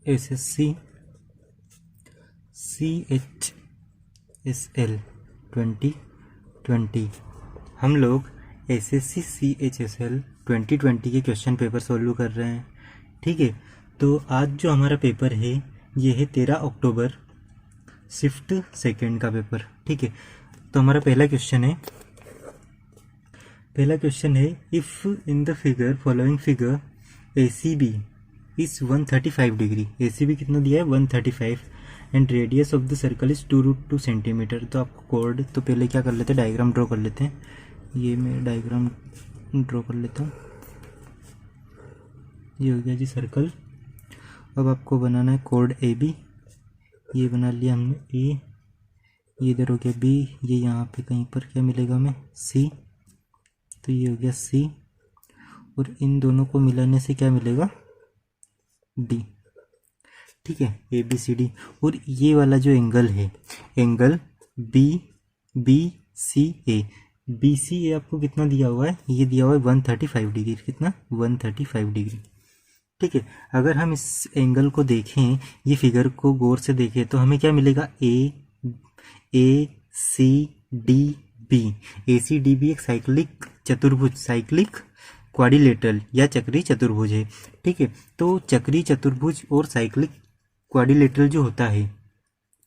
SSC CHSL 2020 हम लोग SSC CHSL 2020 के क्वेश्चन पेपर सोल्व कर रहे हैं। ठीक है, तो आज जो हमारा पेपर है ये है 13 अक्टूबर शिफ्ट सेकेंड का पेपर। ठीक है, तो हमारा पहला क्वेश्चन है if in the figure following figure ACB is 135 degree. ACB कितना दिया है 135 and radius of the circle is 2√2 centimetre. तो आपको कोड, तो पहले क्या कर लेते हैं, डायग्राम ड्रॉ कर लेते हैं। ये मैं डायग्राम ड्रॉ कर लेता हूँ। ये हो गया जी सर्कल। अब आपको बनाना है कोड AB। ये बना लिया हमने A, ये इधर हो गया B, ये यहाँ पे कहीं पर क्या मिलेगा हमें C, तो ये हो गया C, और इन दोनों को मिलाने से क्या मिलेगा D। ठीक है, ABCD। और ये वाला जो एंगल है, एंगल BCA, BCA आपको कितना दिया हुआ है, ये दिया हुआ है 135 डिग्री। कितना 135 डिग्री। ठीक है, अगर हम इस एंगल को देखें, ये फिगर को गौर से देखें, तो हमें क्या मिलेगा ACDB। ACDB एक साइक्लिक चतुर्भुज, साइक्लिक क्वाड्रिलेटरल या चक्री चतुर्भुज है। ठीक है, तो चक्री चतुर्भुज और साइक्लिक क्वाड्रिलेटरल जो होता है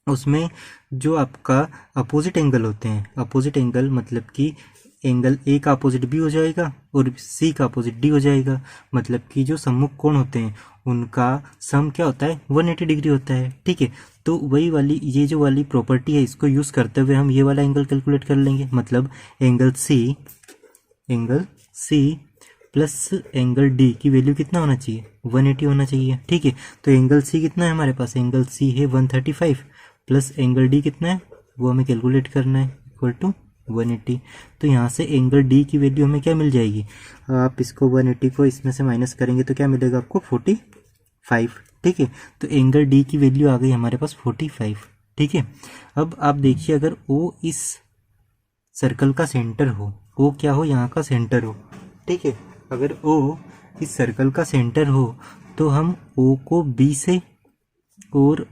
उसमें जो आपका अपोजिट एंगल होते हैं, अपोजिट एंगल मतलब कि एंगल A का अपोजिट B हो जाएगा और C का अपोजिट D हो जाएगा। मतलब कि जो सम्मुख कोण होते हैं उनका सम क्या होता है 180 डिग्री होता है। ठीक है, तो वही वाली ये जो वाली प्रॉपर्टी है, इसको यूज़ करते हुए हम ये वाला एंगल कैलकुलेट कर लेंगे। मतलब angle C plus angle D की वैल्यू कितना होना चाहिए 180 होना चाहिए। ठीक है, तो एंगल C कितना है हमारे पास, एंगल C है 135 प्लस एंगल D कितना है वो हमें कैलकुलेट करना है, इक्वल टू 180। तो यहाँ से एंगल D की वैल्यू हमें क्या मिल जाएगी, आप इसको 180 को इसमें से माइनस करेंगे तो क्या मिलेगा आपको 45। ठीक है, तो एंगल D की वैल्यू आ गई हमारे पास 45। ठीक है, अब आप देखिए अगर O इस सर्कल का सेंटर हो, O क्या हो यहाँ का सेंटर हो। ठीक है, अगर O इस सर्कल का सेंटर हो तो हम O को B से और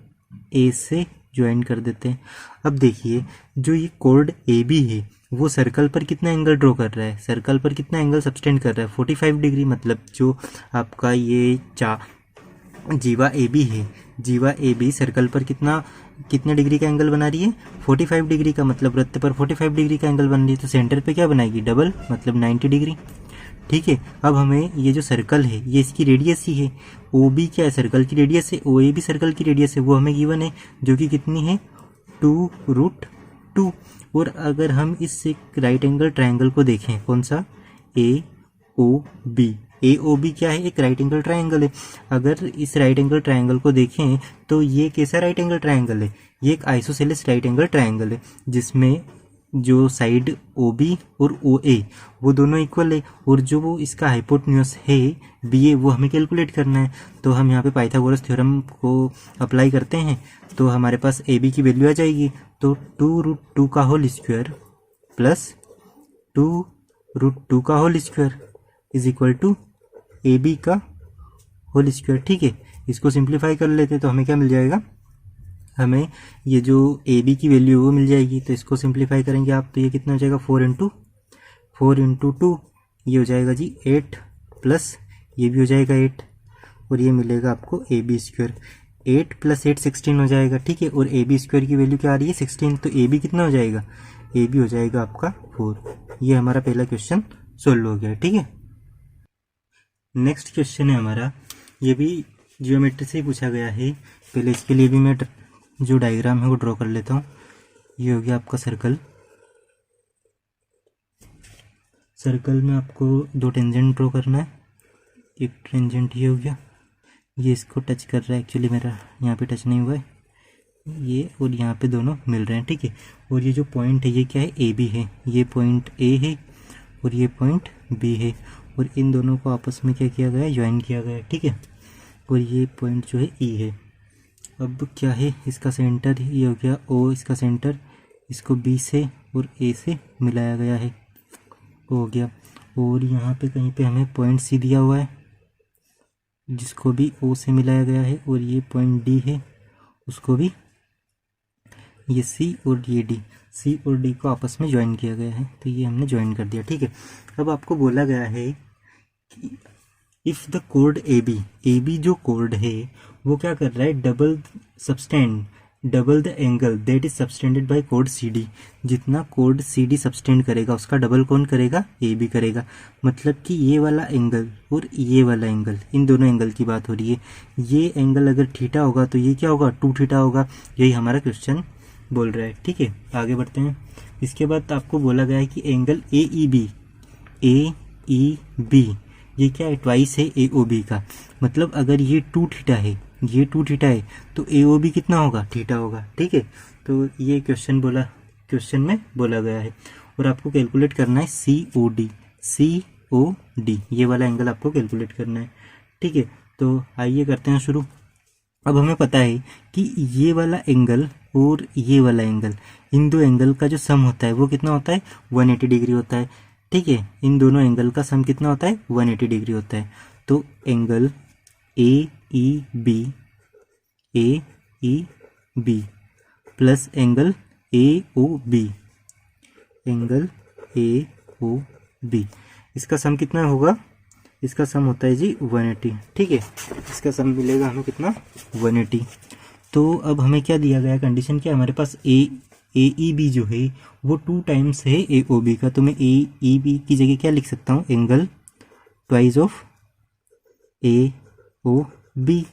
A से ज्वाइन कर देते हैं। अब देखिए जो ये कोड AB है वो सर्कल पर कितना एंगल ड्रॉ कर रहा है, सर्कल पर कितना एंगल सबटेंड कर रहा है 45 डिग्री। मतलब जो आपका ये जीवा AB है, जीवा AB सर्कल पर कितने डिग्री का एंगल बना रही है 45 डिग्री का। मतलब वृत्त पर 45 डिग्री का एंगल बन रही है, तो सेंटर पे क्या बनाएगी डबल, मतलब 90 डिग्री। ठीक है, अब हमें ये जो सर्कल है ये इसकी रेडियस ही है, OB क्या है सर्कल की रेडियस है, OA भी सर्कल की रेडियस है, वो हमें गिवन है जो कि कितनी है 2√2। और अगर हम इस एक राइट एंगल ट्रायंगल को देखें, कौन सा AOB क्या है, एक राइट एंगल ट्रायंगल है। अगर इस राइट एंगल ट्रायंगल को देखें तो ये कैसा राइट एंगल ट्रायंगल है, ये एक आइसोसेलेस राइट एंगल ट्रायंगल है जिसमें जो साइड OB और OA वो दोनों इक्वल है, और जो वो इसका हाइपोटेन्यूज है BA वो हमें कैलकुलेट करना है। तो हम यहाँ पे पाइथागोरस थ्योरम को अप्लाई करते हैं, तो हमारे पास AB की वैल्यू आ जाएगी। तो 2√2 का होल स्क्वायर प्लस 2√2 का whole square is equal to AB का होल स्क्वायर। ठीक है, इसको सिंप्लीफाई कर लेते हैं तो हमें क्या मिल जाएगा, हमें ये जो AB की वैल्यू वो मिल जाएगी। तो इसको सिंप्लीफाई करेंगे आप, तो ये कितना हो जाएगा 4 इंटू 2, ये हो जाएगा जी 8 प्लस ये भी हो जाएगा 8, और ये मिलेगा आपको AB स्क्वायर। 8 + 8 16 हो जाएगा। ठीक है, और AB स्क्वायर की वैल्यू क्या आ रही है 16, तो AB कितना हो जाएगा, AB हो जाएगा आपका 4। ये हमारा पहला क्वेश्चन सोल्व हो गया। ठीक है, नेक्स्ट क्वेश्चन है हमारा, ये भी जियोमेट्री से ही पूछा गया है। पहले इसके लिए भी मैं जो डायग्राम है वो ड्रॉ कर लेता हूँ। ये हो गया आपका सर्कल। सर्कल में आपको 2 टेंजेंट ड्रॉ करना है। एक टेंजेंट ये हो गया, ये इसको टच कर रहा है, एक्चुअली मेरा यहाँ पे टच नहीं हुआ है, ये और यहाँ पे दोनों मिल रहे हैं। ठीक है, और ये जो पॉइंट है ये क्या है AB है, ये पॉइंट A है और ये पॉइंट B है, और इन दोनों को आपस में क्या किया गया है, ज्वाइन किया गया है। ठीक है, और ये पॉइंट जो है E है। अब क्या है, इसका सेंटर ये हो गया O, इसका सेंटर, इसको B से और A से मिलाया गया है, हो गया। और यहाँ पे कहीं पे हमें पॉइंट C दिया हुआ है, जिसको भी ओ से मिलाया गया है, और ये पॉइंट डी है, उसको भी ये सी और ये डी, सी और डी को आपस में ज्वाइन किया गया है, तो ये हमने ज्वाइन कर दिया। ठीक है, अब आपको बोला गया है कि इफ़ द कोड ए बी जो कोड है वो क्या कर रहा है, double the angle that is subtended by कोड सी डी। जितना कोड सी डी सबस्टेंड करेगा उसका डबल कौन करेगा, ए बी करेगा। मतलब कि ये वाला एंगल और ये वाला एंगल, इन दोनों एंगल की बात हो रही है। ये एंगल अगर थीटा होगा तो ये क्या होगा, 2 थीटा होगा। यही हमारा क्वेश्चन बोल रहा है। ठीक है, आगे बढ़ते हैं। इसके बाद आपको बोला गया है कि एंगल ए ई बी ये क्या है, ट्वाइस है ए ओ बी का। मतलब अगर ये 2 थीटा है, ये 2 थीटा है, तो ए ओ बी कितना होगा, थीटा होगा। ठीक है, तो ये क्वेश्चन में बोला गया है। और आपको कैलकुलेट करना है सी ओ डी, ये वाला एंगल आपको कैलकुलेट करना है। ठीक है, तो आइए करते हैं शुरू। अब हमें पता है कि ये वाला एंगल और ये वाला एंगल, इन दो एंगल का जो सम होता है वो कितना होता है, 180 डिग्री होता है। ठीक है, इन दोनों एंगल का सम कितना होता है, 180 डिग्री होता है। तो angle A E B plus angle A O B, इसका सम कितना होगा, इसका सम होता है जी 180। ठीक है, इसका सम मिलेगा हमें कितना, 180। तो अब हमें क्या दिया गया, कंडीशन क्या, हमारे पास ए ई बी जो है वो 2 टाइम्स है ए ओ बी का। तो मैं ए ई बी की जगह क्या लिख सकता हूँ, angle twice of A O B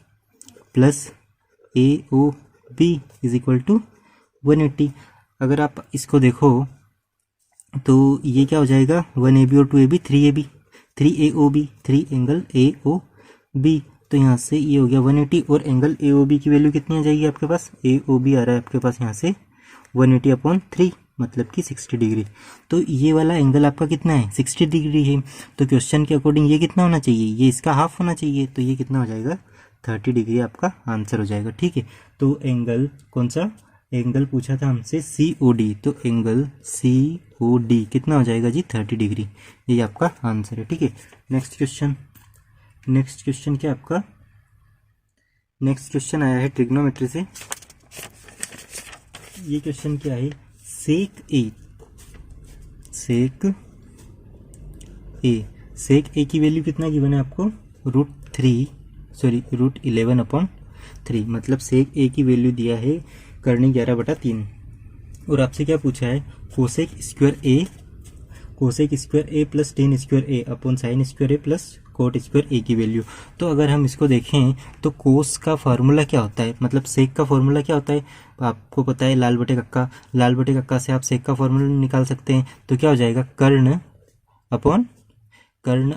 plus A O B is equal to 180। अगर आप इसको देखो तो ये क्या हो जाएगा, 1 ए बी और 2 A B, 3 A B, 3 A O B, 3 angle A O B. तो यहाँ से ये हो गया 180, और एंगल ए ओ बी की वैल्यू कितनी आ जाएगी आपके पास, ए ओ बी आ रहा है आपके पास यहाँ से 180/3, मतलब कि 60 डिग्री। तो ये वाला एंगल आपका कितना है, 60 डिग्री है। तो क्वेश्चन के अकॉर्डिंग ये कितना होना चाहिए, ये इसका हाफ होना चाहिए। तो ये कितना हो जाएगा, 30 डिग्री आपका आंसर हो जाएगा। ठीक है, तो एंगल कौन सा एंगल पूछा था हमसे, सी ओ डी, तो एंगल सी ओ डी कितना हो जाएगा जी, 30 डिग्री। ये आपका आंसर है। ठीक है, नेक्स्ट क्वेश्चन क्या आपका, नेक्स्ट क्वेश्चन आया है ट्रिग्नोमेट्री से। ये क्वेश्चन क्या है, सेक ए की वैल्यू कितना गिवन है आपको, √11/3, मतलब सेक ए की वैल्यू दिया है करनी 11/3। और आपसे क्या पूछा है, कोसेक स्क्वायर ए प्लस टेन स्क्वायर ए अपॉन साइन स्क्वायर ए प्लस कोट स्क्वायर ए की वैल्यू। तो अगर हम इसको देखें तो कोस का फार्मूला क्या होता है, मतलब सेक का फार्मूला क्या होता है, आपको पता है लाल बटे कक्का से आप सेक का फार्मूला निकाल सकते हैं। तो क्या हो जाएगा, कर्ण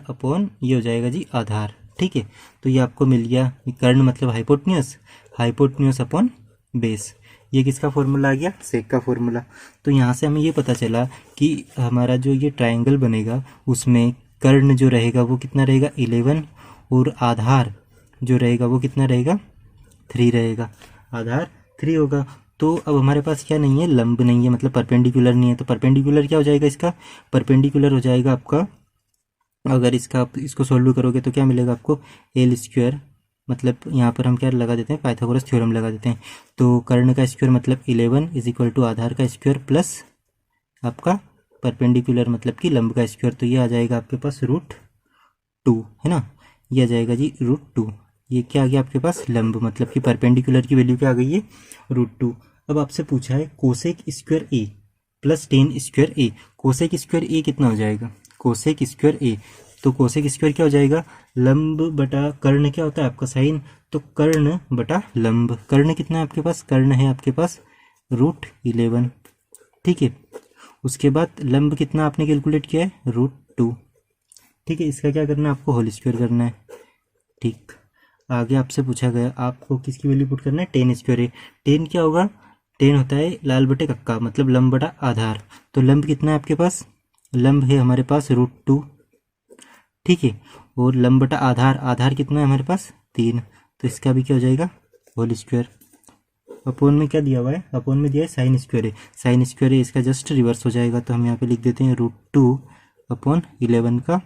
अपॉन ये हो जाएगा जी आधार। ठीक है, तो ये आपको मिल गया, कर्ण मतलब हाइपोटन्यूस अपॉन बेस। ये किसका फॉर्मूला आ गया, सेक का फॉर्मूला। तो यहाँ से हमें ये पता चला कि हमारा जो ये ट्रायंगल बनेगा उसमें कर्ण जो रहेगा वो कितना रहेगा, 11, और आधार जो रहेगा वो कितना रहेगा, 3 रहेगा, आधार 3 होगा। तो अब हमारे पास क्या नहीं है, लंब नहीं है, मतलब परपेंडिकुलर नहीं है। तो परपेंडिकुलर क्या हो जाएगा, इसका परपेंडिकुलर हो जाएगा आपका, अगर इसको सोल्व करोगे तो क्या मिलेगा आपको, एल स्क्वायर, मतलब यहाँ पर हम क्या लगा देते हैं, पाइथागोरस थ्योरम लगा देते हैं। तो कर्ण का स्क्वायर मतलब 11 इज इक्वल टू आधार का स्क्वायर प्लस आपका परपेंडिकुलर मतलब कि लंब का स्क्वायर। तो ये आ जाएगा आपके पास √2, है ना, ये आ जाएगा जी √2। ये क्या आ गया आपके पास, लंब, मतलब कि परपेंडिकुलर की वैल्यू क्या आ गई है, √2। अब आपसे पूछा है कोसेक स्क्वायर ए प्लस टेन स्क्वायर ए, कोसेक स्क्वायर ए कितना हो जाएगा, कोसेक स्क्वायर ए, तो कोसेक स्क्वायर क्या हो जाएगा, लंब बटा कर्ण क्या होता है आपका साइन, तो कर्ण बटा लंब। कर्ण कितना है आपके पास, कर्ण है आपके पास √11। ठीक है, उसके बाद लंब कितना आपने कैलकुलेट किया है, √2। ठीक है, इसका क्या करना है आपको, होल स्क्वायर करना है। ठीक, आगे आपसे पूछा गया आपको किसकी वैल्यू पुट करना है, टेन स्क्वायर है। टेन क्या होगा, टेन होता है लाल बटे कक्का, मतलब लंब बटा आधार। तो लंब कितना है आपके पास, लंब है हमारे पास √2। ठीक है, और लंब बटा आधार कितना है हमारे पास, 3। तो इसका भी क्या हो जाएगा, होल स्क्वायर। अपोन में क्या दिया हुआ है, अपोन में दिया है साइन स्क्वायर है, साइन स्क्वायर है, इसका जस्ट रिवर्स हो जाएगा। तो हम यहाँ पे लिख देते हैं √2/11 का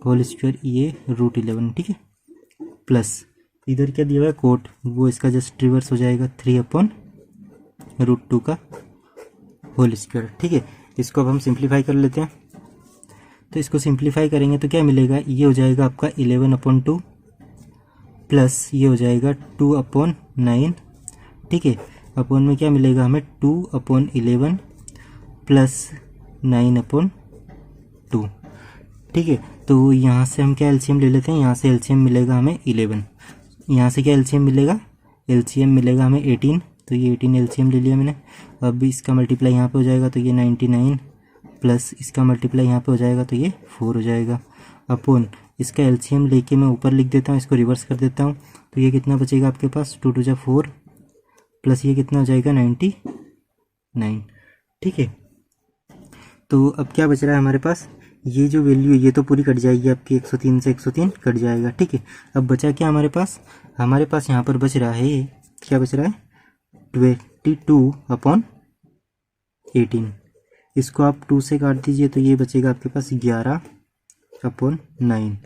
होल स्क्वायर, ये √11। ठीक है, प्लस इधर क्या दिया हुआ है कोट, वो इसका जस्ट रिवर्स हो जाएगा 3/√2 का होल स्क्वायर। ठीक है, इसको अब हम सिंप्लीफाई कर लेते हैं। तो इसको सिंप्लीफाई करेंगे तो क्या मिलेगा, ये हो जाएगा आपका 11/2 प्लस ये हो जाएगा 2/9। ठीक है, अपॉन में क्या मिलेगा हमें 2/11 प्लस 9/2। ठीक है, तो यहाँ से हम क्या एलसीएम ले लेते हैं, यहाँ से एलसीएम मिलेगा हमें 11, यहाँ से क्या एलसीएम मिलेगा, एलसीएम मिलेगा हमें 18, तो ये 18 एलसीएम ले लिया मैंने। अब इसका मल्टीप्लाई यहाँ पे हो जाएगा तो ये 99 प्लस इसका मल्टीप्लाई यहाँ पे हो जाएगा तो ये 4 हो जाएगा। अपॉन इसका एलसीएम लेके मैं ऊपर लिख देता हूँ, इसको रिवर्स कर देता हूँ, तो ये कितना बचेगा आपके पास 2 2 4 प्लस ये कितना हो जाएगा 99। ठीक है, तो अब क्या बच रहा है हमारे पास, ये जो वैल्यू है ये तो पूरी कट जाएगी आपकी, 103 से 103 कट जाएगा। ठीक है, अब बचा क्या हमारे पास यहाँ पर बच रहा है, क्या बच रहा है 22/18। इसको आप 2 से काट दीजिए तो ये बचेगा आपके पास 11/9।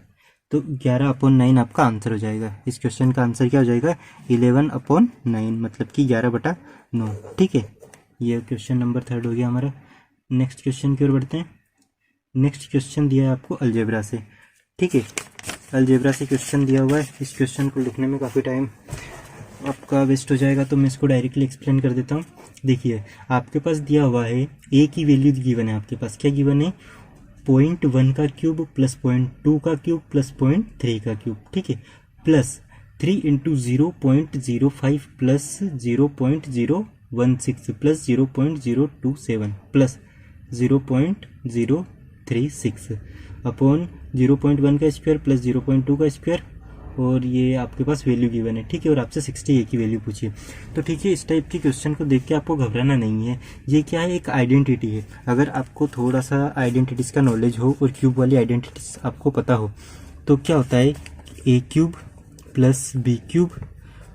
तो 11/9 आपका आंसर हो जाएगा। इस क्वेश्चन का आंसर क्या हो जाएगा 11/9, मतलब कि 11/9। ठीक है, ये क्वेश्चन नंबर 3 हो गया हमारा। नेक्स्ट क्वेश्चन की ओर बढ़ते हैं। नेक्स्ट क्वेश्चन दिया है आपको अलजेब्रा से। ठीक है, अलजेब्रा से क्वेश्चन दिया हुआ है, इस क्वेश्चन को लिखने में काफ़ी टाइम आपका वेस्ट हो जाएगा, तो मैं इसको डायरेक्टली एक्सप्लेन कर देता हूँ। देखिए, आपके पास दिया हुआ है ए की वैल्यू गिवन है, आपके पास क्या गिवन है 0.1 का क्यूब प्लस 0.2 का क्यूब प्लस 0.3 का क्यूब। ठीक है, plus 3 × 0.05 plus 0.016 plus 0.027 plus 0.036 upon 0.1 का स्क्वायर प्लस 0.2 का स्क्वायर, और ये आपके पास वैल्यू गिवन है। ठीक है, और आपसे 60 की वैल्यू पूछिए। तो ठीक है, इस टाइप के क्वेश्चन को देख के आपको घबराना नहीं है, ये क्या है, एक आइडेंटिटी है। अगर आपको थोड़ा सा आइडेंटिटीज़ का नॉलेज हो और क्यूब वाली आइडेंटिटीज़ आपको पता हो तो क्या होता है a³ plus b³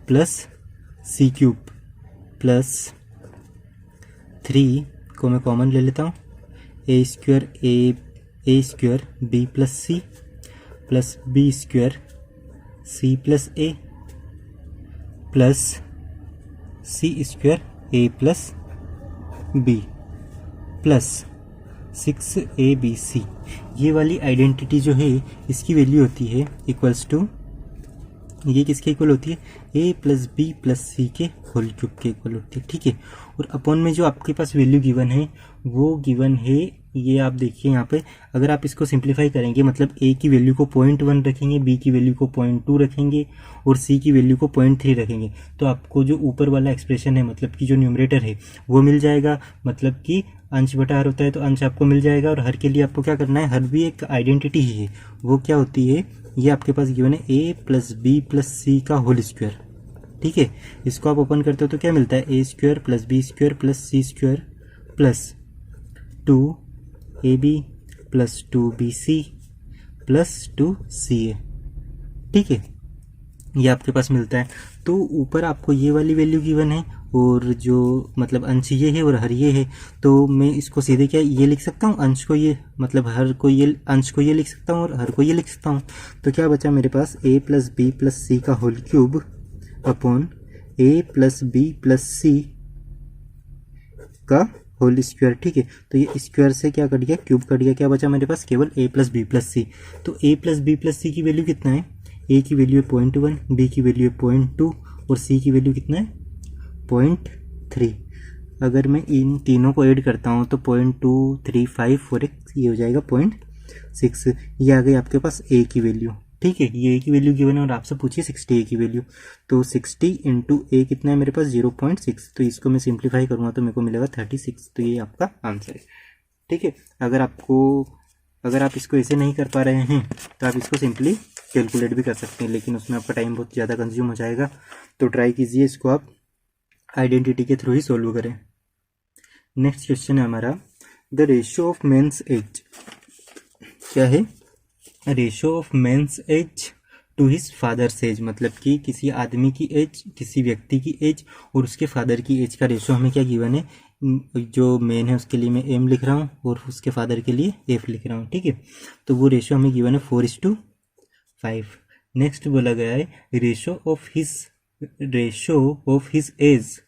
plus c³ plus 3 को मैं कॉमन ले लेता हूँ, a² b plus c plus b² c plus a plus c² a plus b plus 6abc। ये वाली आइडेंटिटी जो है इसकी वैल्यू होती है इक्वल्स टू, ये किसके इक्वल होती है a plus b plus c के होल क्यूब के इक्वल होती है। ठीक है, और अपॉन में जो आपके पास वैल्यू गिवन है वो गिवन है, ये आप देखिए यहाँ पे, अगर आप इसको सिंप्लीफाई करेंगे मतलब a की वैल्यू को 0.1 रखेंगे, b की वैल्यू को 0.2 रखेंगे और c की वैल्यू को 0.3 रखेंगे, तो आपको जो ऊपर वाला एक्सप्रेशन है मतलब कि जो न्यूमरेटर है वो मिल जाएगा। मतलब कि अंश बटा हर होता है तो अंश आपको मिल जाएगा, और हर के लिए आपको क्या करना है, हर भी एक आइडेंटिटी ही है, वो क्या होती है, ये आपके पास गिवन है a plus b plus c का होल स्क्वायर। ठीक है, इसको आप ओपन करते हो तो क्या मिलता है a² plus b² plus c² plus 2ab plus 2bc plus 2ca। ठीक है, ये आपके पास मिलता है। तो ऊपर आपको ये वाली वैल्यू गिवन है और जो मतलब अंश ये है और हर ये है, तो मैं इसको सीधे क्या ये लिख सकता हूँ, अंश को ये मतलब हर को ये, अंश को ये लिख सकता हूँ और हर को ये लिख सकता हूँ। तो क्या बचा मेरे पास a plus b plus c का whole cube upon a plus b plus c का होल स्क्वायर। ठीक है, तो ये स्क्वायर से क्या कट गया, क्यूब कट गया, क्या बचा मेरे पास केवल a plus b plus c। तो a plus b plus c की वैल्यू कितना है, a की वैल्यू है 0.1, b की वैल्यू है 0.2 और c की वैल्यू कितना है 0.3। अगर मैं इन तीनों को ऐड करता हूँ तो 0.235 और एक ये हो जाएगा 0.6। ये आ गई आपके पास a की वैल्यू। ठीक है, ये a की वैल्यू गिवन है और आपसे पूछिए 60 a की वैल्यू, तो 60 इंटू a कितना है मेरे पास 0.6, तो इसको मैं सिंप्लीफाई करूँगा तो मेरे को मिलेगा 36। तो ये आपका आंसर है। ठीक है, अगर आप इसको ऐसे नहीं कर पा रहे हैं तो आप इसको सिंपली कैलकुलेट भी कर सकते हैं, लेकिन उसमें आपका टाइम बहुत ज़्यादा कंज्यूम हो जाएगा, तो ट्राई कीजिए इसको आप आइडेंटिटी के थ्रू ही सोल्व करें। नेक्स्ट क्वेश्चन है हमारा, the ratio of men's age. क्या है, ratio of men's age to his father's age, मतलब कि किसी आदमी की एज, किसी व्यक्ति की एज और उसके फादर की एज का रेशियो हमें क्या गिवन है, जो मेन है उसके लिए मैं m लिख रहा हूँ और उसके फादर के लिए f लिख रहा हूँ। ठीक है, तो वो रेशियो हमें गिवन है 4:5। नेक्स्ट बोला गया है ratio of his age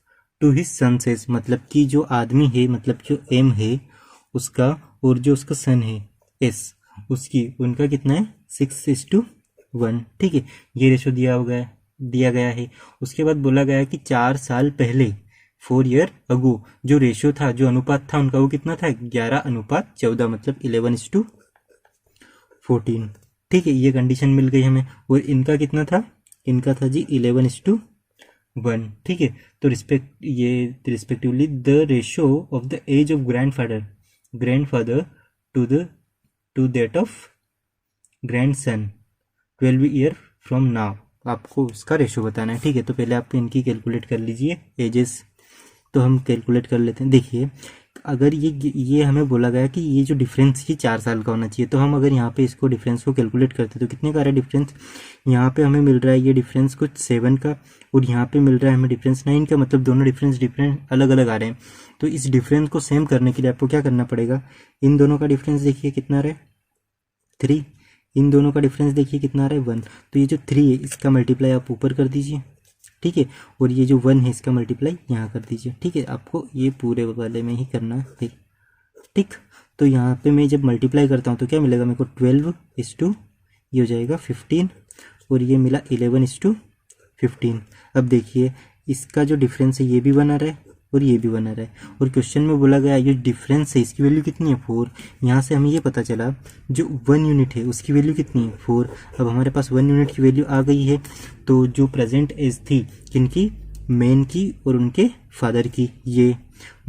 to his son's age, मतलब कि जो आदमी है, मतलब जो एम है उसका और जो उसका सन है एस, उसकी उनका कितना है 6:1। ठीक है, ये रेशो दिया गया है। उसके बाद बोला गया है कि 4 साल पहले 4 ईयर अगो जो रेशो था, जो अनुपात था उनका, वो कितना था 11:14, मतलब 11:14। ठीक है, ये कंडीशन मिल गई हमें। और इनका कितना था, इनका था जी 11:1। ठीक है, तो respectively the ratio of the as of grandfather to that of grandson 12 year from now, आपको उसका रेशो बताना है। ठीक है, तो पहले आप इनकी कैलकुलेट कर लीजिए एजेस। तो हम कैलकुलेट कर लेते हैं। देखिए, अगर ये हमें बोला गया कि ये जो डिफरेंस ये 4 साल का होना चाहिए, तो हम अगर यहाँ पे इसको डिफरेंस को कैलकुलेट करते तो कितने का आ रहा है डिफरेंस, यहाँ पे हमें मिल रहा है ये डिफरेंस कुछ 7 का, और यहाँ पे मिल रहा है हमें डिफरेंस 9 का, मतलब दोनों डिफरेंस अलग अलग आ रहे हैं। तो इस डिफरेंस को सेम करने के लिए आपको क्या करना पड़ेगा, इन दोनों का डिफरेंस देखिए कितना आ रहा है 3, इन दोनों का डिफरेंस देखिए कितना आ रहा है 1। तो ये जो 3 है इसका मल्टीप्लाई आप ऊपर कर दीजिए। ठीक है, और ये जो 1 है इसका मल्टीप्लाई यहाँ कर दीजिए। ठीक है, आपको ये पूरे वाले में ही करना है। ठीक, तो यहाँ पे मैं जब मल्टीप्लाई करता हूँ तो क्या मिलेगा मेरे को 12:, ये हो जाएगा 15, और ये मिला 11:15। अब देखिए, इसका जो डिफरेंस है ये भी बना रहा है और ये भी बना रहा है, और क्वेश्चन में बोला गया ये डिफरेंस है इसकी वैल्यू कितनी है 4। यहाँ से हमें ये पता चला जो 1 यूनिट है उसकी वैल्यू कितनी है 4। अब हमारे पास 1 यूनिट की वैल्यू आ गई है, तो जो प्रेजेंट एज थी किनकी, मैन की और उनके फादर की, ये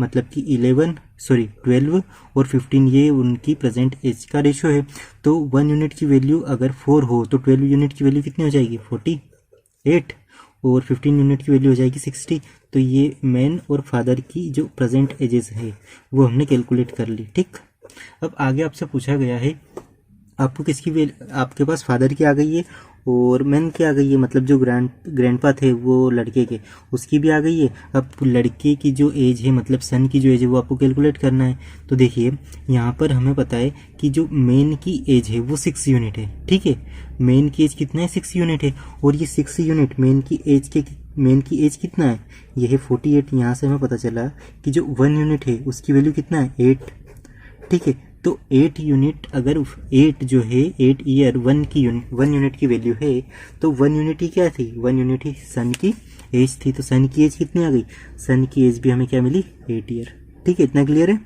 मतलब कि 12 और 15 ये उनकी प्रेजेंट एज का रेशो है। तो 1 यूनिट की वैल्यू अगर 4 हो तो 12 यूनिट की वैल्यू कितनी हो जाएगी 48, और 15 यूनिट की वैल्यू हो जाएगी 60। तो ये मैन और फादर की जो प्रेजेंट एजेस है वो हमने कैलकुलेट कर ली। ठीक, अब आगे आपसे पूछा गया है आपको आपके पास फादर की आ गई है और मैन की आ गई है, मतलब जो ग्रैंडपा थे वो लड़के के, उसकी भी आ गई है। अब लड़के की जो एज है, मतलब सन की जो एज है वो आपको कैलकुलेट करना है। तो देखिए, यहाँ पर हमें पता है कि जो मेन की एज है वो 6 यूनिट है। ठीक है, मेन की एज कितना है 6 यूनिट है, और ये 6 यूनिट मेन की एज कितना है, ये है 48। यहाँ से हमें पता चला कि जो 1 यूनिट है उसकी वैल्यू कितना है 8। ठीक है, तो 8 यूनिट, अगर 8 जो है 8 ईयर 1 यूनिट की वैल्यू है, तो 1 यूनिट ही क्या थी, 1 यूनिट ही सन की एज थी। तो सन की एज कितनी आ गई, सन की एज भी हमें क्या मिली 8 ईयर। ठीक है, इतना क्लियर है।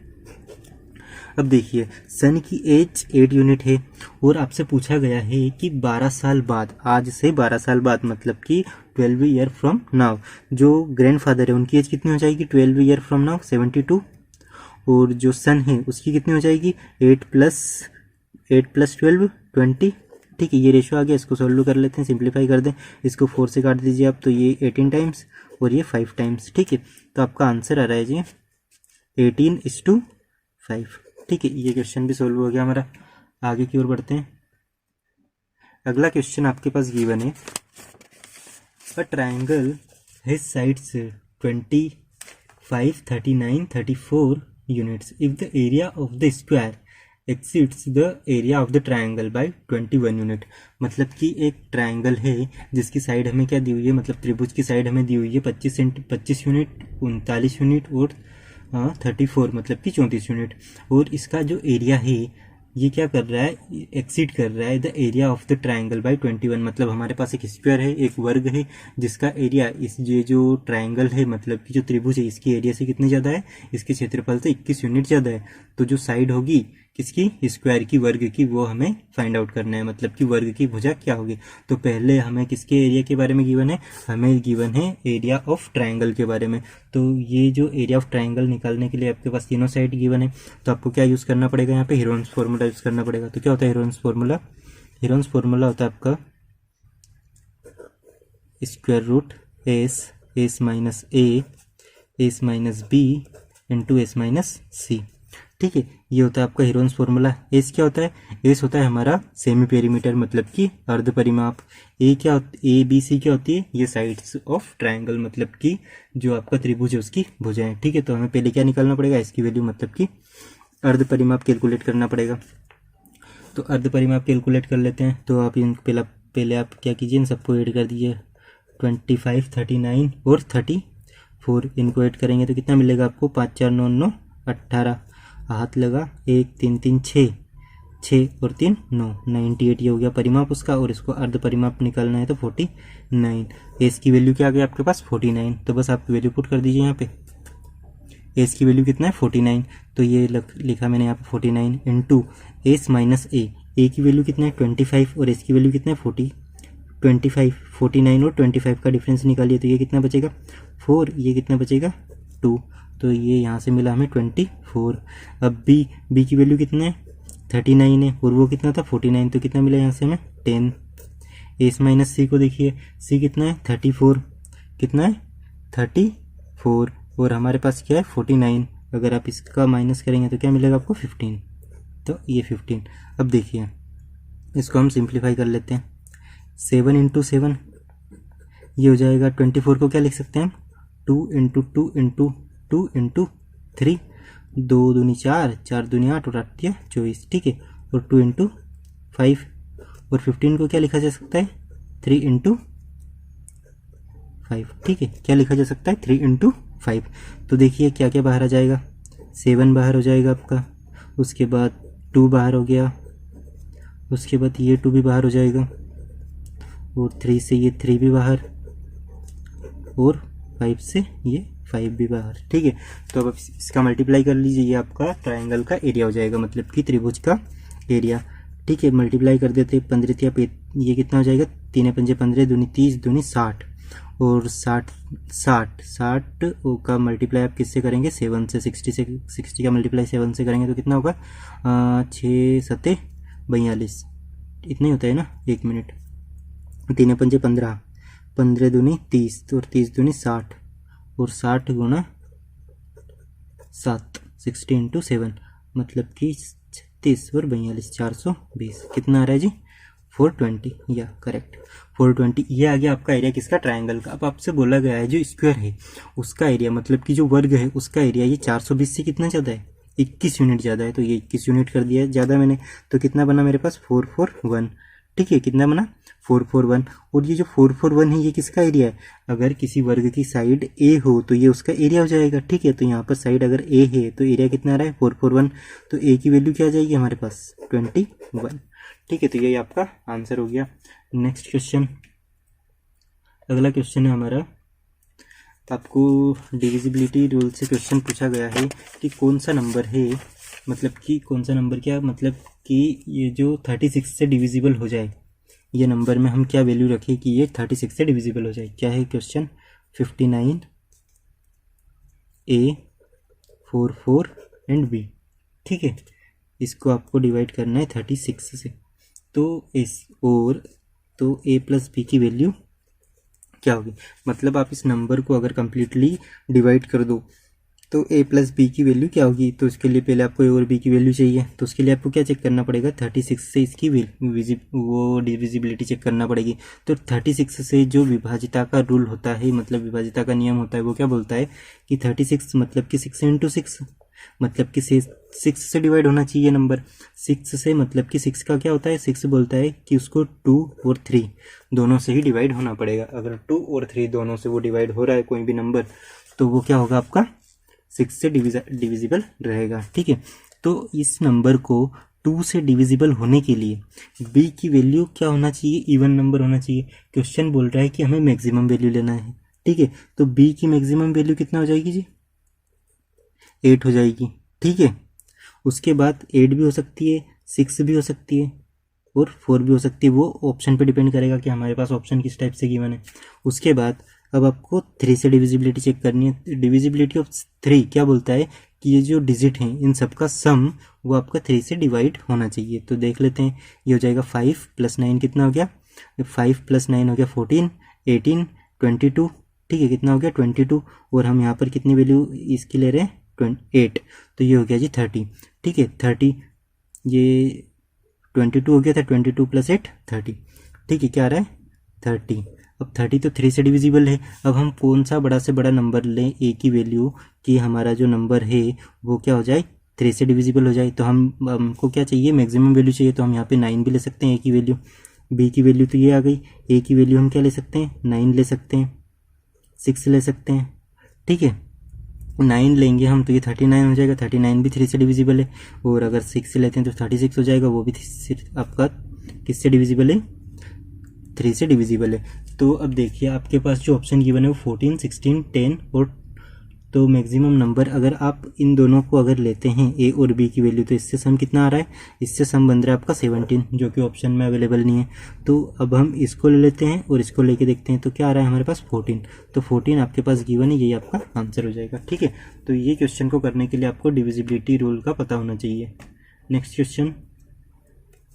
अब देखिए, सन की एज 8 यूनिट है, और आपसे पूछा गया है कि 12 साल बाद, आज से 12 साल बाद, मतलब कि 12 ईयर फ्रॉम नाउ, जो ग्रैंडफादर है उनकी एज कितनी हो जाएगी 12 ईयर फ्रॉम नाउ 72, और जो सन है उसकी कितनी हो जाएगी 8 प्लस 12 20। ठीक है, ये रेशो आ गया, इसको सोल्व कर लेते हैं, सिंप्लीफाई कर दें, इसको 4 से काट दीजिए आप, तो ये 18 टाइम्स और ये 5 टाइम्स। ठीक है, तो आपका आंसर आ रहा है जी 18:5। ठीक है, ये क्वेश्चन भी सोल्व हो गया हमारा। आगे की ओर बढ़ते हैं। अगला क्वेश्चन आपके पास गिवन है, a triangle has sides 25, 39, 34 units if the area of the square exceeds the area of the triangle by 21 unit. मतलब कि एक ट्राइंगल है जिसकी साइड हमें क्या दी हुई है, मतलब त्रिभुज की साइड हमें दी हुई है 25 यूनिट, 39 यूनिट और 34 मतलब कि 34 यूनिट, और इसका जो एरिया है ये क्या कर रहा है, एक्सीड कर रहा है the area of the triangle by 21। मतलब हमारे पास एक स्क्वायर है, एक वर्ग है, जिसका एरिया ये जो ट्राइंगल है, मतलब कि जो त्रिभुज है, इसकी एरिया से कितने ज़्यादा है, इसके क्षेत्रफल से 21 यूनिट ज़्यादा है। तो जो साइड होगी किसकी, स्क्वायर की, वर्ग की, वो हमें फाइंड आउट करना है, मतलब कि वर्ग की भुजा क्या होगी। तो पहले हमें किसके एरिया के बारे में गिवन है, हमें गिवन है एरिया ऑफ ट्राइंगल के बारे में। तो ये जो एरिया ऑफ ट्राइंगल निकालने के लिए आपके पास तीनों साइड गिवन है, तो आपको क्या यूज़ करना पड़ेगा, यहाँ पे हीरोन्स फॉर्मूला यूज़ करना पड़ेगा। तो क्या होता है हीरोन्स फॉर्मूला, हीरोन्स फॉर्मूला होता है आपका square root S minus A S minus B into S minus C. ठीक है, ये होता है आपका हीरोन्स फॉर्मूला। एस क्या होता है, एस होता है हमारा सेमी पेरीमीटर, मतलब कि अर्ध परिमाप। ए क्या ए बी सी क्या होती है, ये साइड्स ऑफ ट्राइंगल, मतलब कि जो आपका त्रिभुज है उसकी भुजाएं। ठीक है, तो हमें पहले क्या निकालना पड़ेगा, इसकी वैल्यू, मतलब कि अर्ध परिमाप कैलकुलेट करना पड़ेगा। तो अर्ध परिमाप कैलकुलेट कर लेते हैं। तो आप पहला पहले आप क्या कीजिए, इन सबको ऐड कर दीजिए। 25, 39 और 34, इनको ऐड करेंगे तो कितना मिलेगा आपको? 5 4 9 9 18, हाथ लगा, 1 3 3 6, 6 और 3 9, 98 ये हो गया परिमाप उसका। और इसको अर्ध परिमाप निकालना है तो 49। एस की वैल्यू क्या आ गई आपके पास? 49। तो बस आप वैल्यू पुट कर दीजिए यहाँ पे। एस की वैल्यू कितना है? 49। तो ये लिखा मैंने यहाँ पे 49 इंटू एस माइनस ए की वैल्यू कितना है? 25 और एस की वैल्यू कितना है? 40। 25, 49 और 25 का डिफरेंस निकालिए तो ये कितना बचेगा? 4। ये कितना बचेगा? 2। तो ये यहाँ से मिला हमें 24। अब बी की वैल्यू कितना है? 39 है और वो कितना था? 49। तो कितना मिला यहाँ से हमें? 10। एस माइनस सी को देखिए, सी कितना है? 34। कितना है? 34 और हमारे पास क्या है? 49। अगर आप इसका माइनस करेंगे तो क्या मिलेगा आपको? 15। तो ये 15। अब देखिए इसको हम सिंप्लीफाई कर लेते हैं। 7 इंटू 7 ये हो जाएगा। 24 को क्या लिख सकते हैं हम? 2 इंटू 2 इंटू 2 इंटू 3, 2 दूनी 4, 4 दूनी 8 और 8 24, ठीक है। और 2 इंटू 5 और 15 को क्या लिखा जा सकता है? 3 इंटू 5, ठीक है। क्या लिखा जा सकता है? 3 इंटू 5। तो देखिए क्या क्या बाहर आ जाएगा? 7 बाहर हो जाएगा आपका, उसके बाद 2 बाहर हो गया, उसके बाद ये 2 भी बाहर हो जाएगा, और 3 से ये 3 भी बाहर, और 5 से ये 5 भी बाहर, ठीक है। तो अब इसका मल्टीप्लाई कर लीजिए, ये आपका ट्रायंगल का एरिया हो जाएगा, मतलब कि त्रिभुज का एरिया, ठीक है। मल्टीप्लाई कर देते, 15 ये कितना हो जाएगा? 3 पंजे 15, दूनी 30, दूनी 60, और 60 का मल्टीप्लाई आप किससे करेंगे? 7 से। 60 का मल्टीप्लाई 7 से करेंगे तो कितना होगा? 6 7 42, इतना ही होता है ना? 1 मिनट। 3 पंजे 15, 15 दूनी 30, और 30 दूनी 60, और 60 गुना 7, 60 इंटू 7, मतलब कि 36 और 42, 420। कितना आ रहा है जी? 420, या करेक्ट 420। ये आ गया आपका एरिया किसका? ट्रायंगल का। अब आपसे बोला गया है जो स्क्वायर है उसका एरिया, मतलब कि जो वर्ग है उसका एरिया, ये 420 से कितना ज़्यादा है? 21 यूनिट ज़्यादा है। तो ये 21 यूनिट कर दिया है ज़्यादा मैंने, तो कितना बना मेरे पास? 441, ठीक है। कितना बना? 441। और ये जो 441 है ये किसका एरिया है? अगर किसी वर्ग की साइड ए हो तो ये उसका एरिया हो जाएगा, ठीक है। तो यहाँ पर साइड अगर ए है तो एरिया कितना आ रहा है? 441। तो ए की वैल्यू क्या आ जाएगी हमारे पास? 21, ठीक है। तो यही आपका आंसर हो गया। नेक्स्ट क्वेश्चन, अगला क्वेश्चन है हमारा, तो आपको डिविजिबिलिटी रूल से क्वेश्चन पूछा गया है कि कौन सा नंबर है, मतलब कि कौन सा नंबर, क्या मतलब कि ये जो 36 से डिविजिबल हो जाए, ये नंबर में हम क्या वैल्यू रखें कि ये 36 से डिविजिबल हो जाए। क्या है क्वेश्चन? 59 A 44 एंड B, ठीक है। इसको आपको डिवाइड करना है 36 से। तो A प्लस बी की वैल्यू क्या होगी? मतलब आप इस नंबर को अगर कंप्लीटली डिवाइड कर दो तो a प्लस बी की वैल्यू क्या होगी? तो उसके लिए पहले आपको a और b की वैल्यू चाहिए, तो उसके लिए आपको क्या चेक करना पड़ेगा? 36 से इसकी डिविजिबिलिटी चेक करना पड़ेगी। तो 36 से जो विभाजिता का रूल होता है, मतलब विभाजिता का नियम होता है, वो क्या बोलता है कि 36 मतलब कि 6 इंटू 6, मतलब कि 6 से डिवाइड होना चाहिए नंबर। 6 से मतलब कि 6 का क्या होता है? 6 बोलता है कि उसको 2 और 3 दोनों से ही डिवाइड होना पड़ेगा। अगर 2 और 3 दोनों से वो डिवाइड हो रहा है कोई भी नंबर, तो वो क्या होगा आपका? 6 से डिविजिबल रहेगा, ठीक है। तो इस नंबर को 2 से डिविजिबल होने के लिए b की वैल्यू क्या होना चाहिए? इवन नंबर होना चाहिए। क्वेश्चन बोल रहा है कि हमें मैक्सिमम वैल्यू लेना है, ठीक है। तो b की मैक्सिमम वैल्यू कितना हो जाएगी जी? 8 हो जाएगी, ठीक है। उसके बाद 8 भी हो सकती है, 6 भी हो सकती है, और 4 भी हो सकती है। वो ऑप्शन पे डिपेंड करेगा कि हमारे पास ऑप्शन किस टाइप से गिवन है। उसके बाद अब आपको 3 से डिविजिबिलिटी चेक करनी है। डिविजिबिलिटी ऑफ 3 क्या बोलता है कि ये जो डिजिट हैं इन सबका सम वो आपका 3 से डिवाइड होना चाहिए। तो देख लेते हैं, ये हो जाएगा 5 + 9 कितना हो गया? 5 + 9 हो गया 14, 18, 22, ठीक है। कितना हो गया? 22। और हम यहाँ पर कितनी वैल्यू इसकी ले रहे हैं? 8। तो ये हो गया जी 30, ठीक है। 30, ये 22 हो गया था, 22 + 8 30, ठीक है। क्या आ रहा है? 30। अब 30 तो 3 से डिविजिबल है। अब हम कौन सा बड़ा से बड़ा नंबर लें a की वैल्यू कि हमारा जो नंबर है वो क्या हो जाए? 3 से डिविजिबल हो जाए। तो हमको क्या चाहिए? मैक्सिमम वैल्यू चाहिए। तो हम यहाँ पे 9 भी ले सकते हैं a की वैल्यू। बी की वैल्यू तो ये आ गई, ए की वैल्यू हम क्या ले सकते हैं, 9 ले सकते हैं, 6 ले सकते हैं, ठीक है। 9 लेंगे हम तो ये 39 हो जाएगा, 39 भी 3 से डिविजिबल है, और अगर 6 लेते हैं तो 36 हो जाएगा, वो भी आपका किससे डिविजिबल है, 3 से डिविजिबल है। तो अब देखिए आपके पास जो ऑप्शन गिवन है वो 14, 16, 10 और तो मैक्सिमम नंबर अगर आप इन दोनों को अगर लेते हैं ए और बी की वैल्यू, तो इससे सम कितना आ रहा है, इससे सम बन रहा है आपका 17, जो कि ऑप्शन में अवेलेबल नहीं है। तो अब हम इसको ले लेते हैं और इसको लेके देखते हैं, तो क्या आ रहा है हमारे पास 14, तो 14 आपके पास गिवन है, यही आपका आंसर हो जाएगा, ठीक है। तो ये क्वेश्चन को करने के लिए आपको डिविजिबिलिटी रूल का पता होना चाहिए। नेक्स्ट क्वेश्चन,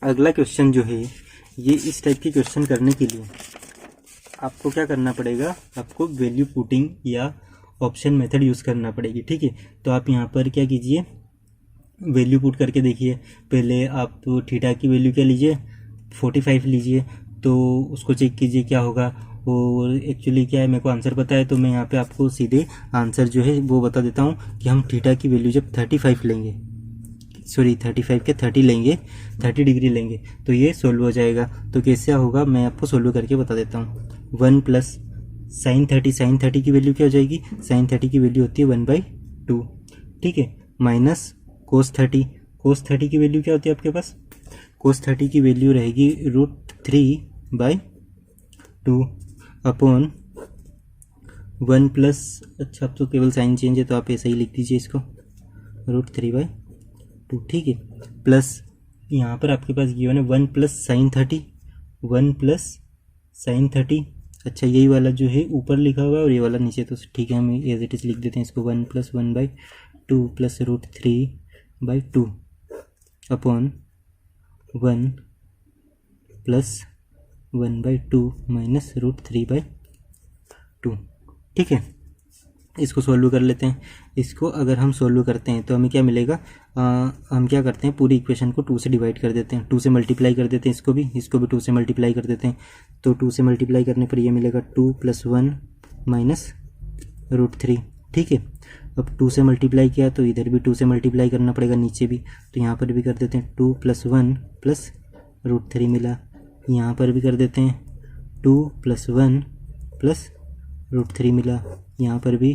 अगला क्वेश्चन जो है ये इस टाइप के क्वेश्चन करने के लिए आपको क्या करना पड़ेगा, आपको वैल्यू पुटिंग या ऑप्शन मेथड यूज़ करना पड़ेगी, ठीक है। तो आप यहाँ पर क्या कीजिए, वैल्यू पुट करके देखिए। पहले आप थीटा की वैल्यू क्या लीजिए, 45 लीजिए, तो उसको चेक कीजिए क्या होगा। और एक्चुअली क्या है, मेरे को आंसर पता है, तो मैं यहाँ पे आपको सीधे आंसर जो है वो बता देता हूँ कि हम थीटा की वैल्यू जब 35 लेंगे, सॉरी 35 के 30 लेंगे, 30 डिग्री लेंगे, तो ये सोल्व हो जाएगा। तो कैसे होगा मैं आपको सोल्व करके बता देता हूँ। 1 प्लस साइन 30 की वैल्यू क्या हो जाएगी, साइन 30 की वैल्यू होती है 1/2, ठीक है, माइनस कोस 30 की वैल्यू क्या होती है आपके पास, कोस 30 की वैल्यू रहेगी √3/2 अपॉन 1 प्लस, अच्छा अब तो केवल साइन चेंज है तो आप ऐसा ही लिख दीजिए इसको, √3/2, ठीक है, प्लस यहाँ पर आपके पास गिवन है 1 प्लस साइन 30, 1 प्लस साइन 30, अच्छा यही वाला जो है ऊपर लिखा हुआ है और ये वाला नीचे, तो ठीक है हम एज इट इज लिख देते हैं इसको, 1 plus 1/2 plus √3/2 upon 1 plus 1/2 minus √3/2, ठीक है। इसको सॉल्व कर लेते हैं। इसको अगर हम सॉल्व करते हैं तो हमें क्या मिलेगा, हम क्या करते हैं पूरी इक्वेशन को 2 से डिवाइड कर देते हैं, 2 से मल्टीप्लाई कर देते हैं, इसको भी 2 से मल्टीप्लाई कर देते हैं। तो 2 से मल्टीप्लाई करने पर ये मिलेगा 2 + 1 माइनस √3, ठीक है। अब 2 से मल्टीप्लाई किया तो इधर भी 2 से मल्टीप्लाई करना पड़ेगा, नीचे भी, तो यहाँ पर भी कर देते हैं 2 + 1 प्लस √3 मिला, यहाँ पर भी कर देते हैं 2 + 1 प्लस √3 मिला, यहाँ पर भी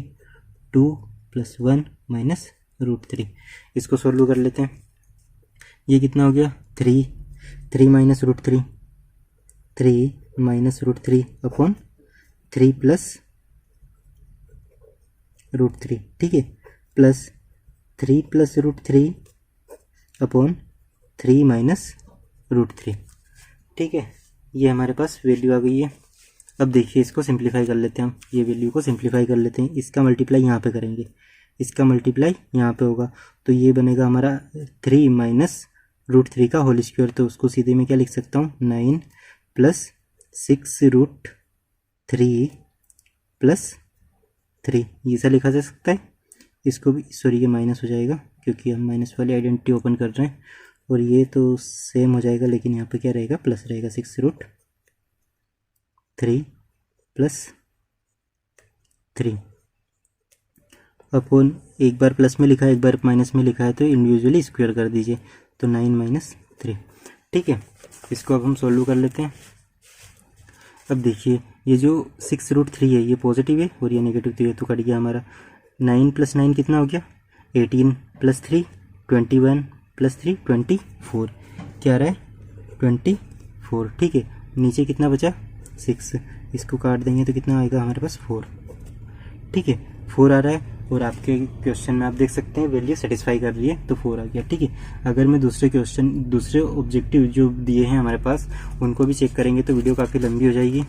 2 + 1 माइनस √3। इसको सॉल्व कर लेते हैं। ये कितना हो गया, 3 माइनस √3, 3 माइनस √3 अपॉन 3 प्लस √3, ठीक है, प्लस 3 प्लस √3 अपॉन 3 माइनस √3, ठीक है। ये हमारे पास वैल्यू आ गई है। अब देखिए इसको सिंप्लीफाई कर लेते हैं हम, ये वैल्यू को सिंप्लीफाई कर लेते हैं। इसका मल्टीप्लाई यहाँ पे करेंगे, इसका मल्टीप्लाई यहाँ पे होगा, तो ये बनेगा हमारा 3 माइनस √3 का होल स्क्वायर, तो उसको सीधे मैं क्या लिख सकता हूँ, 9 प्लस 6 √3 प्लस 3, ये सा लिखा जा सकता है। इसको भी, सॉरी ये माइनस हो जाएगा क्योंकि हम माइनस वाली आइडेंटिटी ओपन कर रहे हैं, और ये तो सेम हो जाएगा, लेकिन यहाँ पे क्या रहेगा, प्लस रहेगा, 6 √3 प्लस 3 अपॉन, एक बार प्लस में लिखा है एक बार माइनस में लिखा है, तो इंडिविजुअली स्क्वायर कर दीजिए, तो 9 माइनस 3, ठीक है। इसको अब हम सॉल्व कर लेते हैं। अब देखिए ये जो 6 √3 है ये पॉजिटिव है और ये नेगेटिव, तो ये तो कट गया हमारा। 9 + 9 कितना हो गया, 18 + 3 21 + 3 24, क्या रहा है 24, ठीक है। नीचे कितना बचा, 6, इसको काट देंगे तो कितना आएगा हमारे पास, 4, ठीक है, 4 आ रहा है। और आपके क्वेश्चन में आप देख सकते हैं वैल्यू सेटिस्फाई कर रही है, तो 4 आ गया, ठीक है। अगर मैं दूसरे ऑब्जेक्टिव जो दिए हैं हमारे पास उनको भी चेक करेंगे तो वीडियो काफ़ी लंबी हो जाएगी,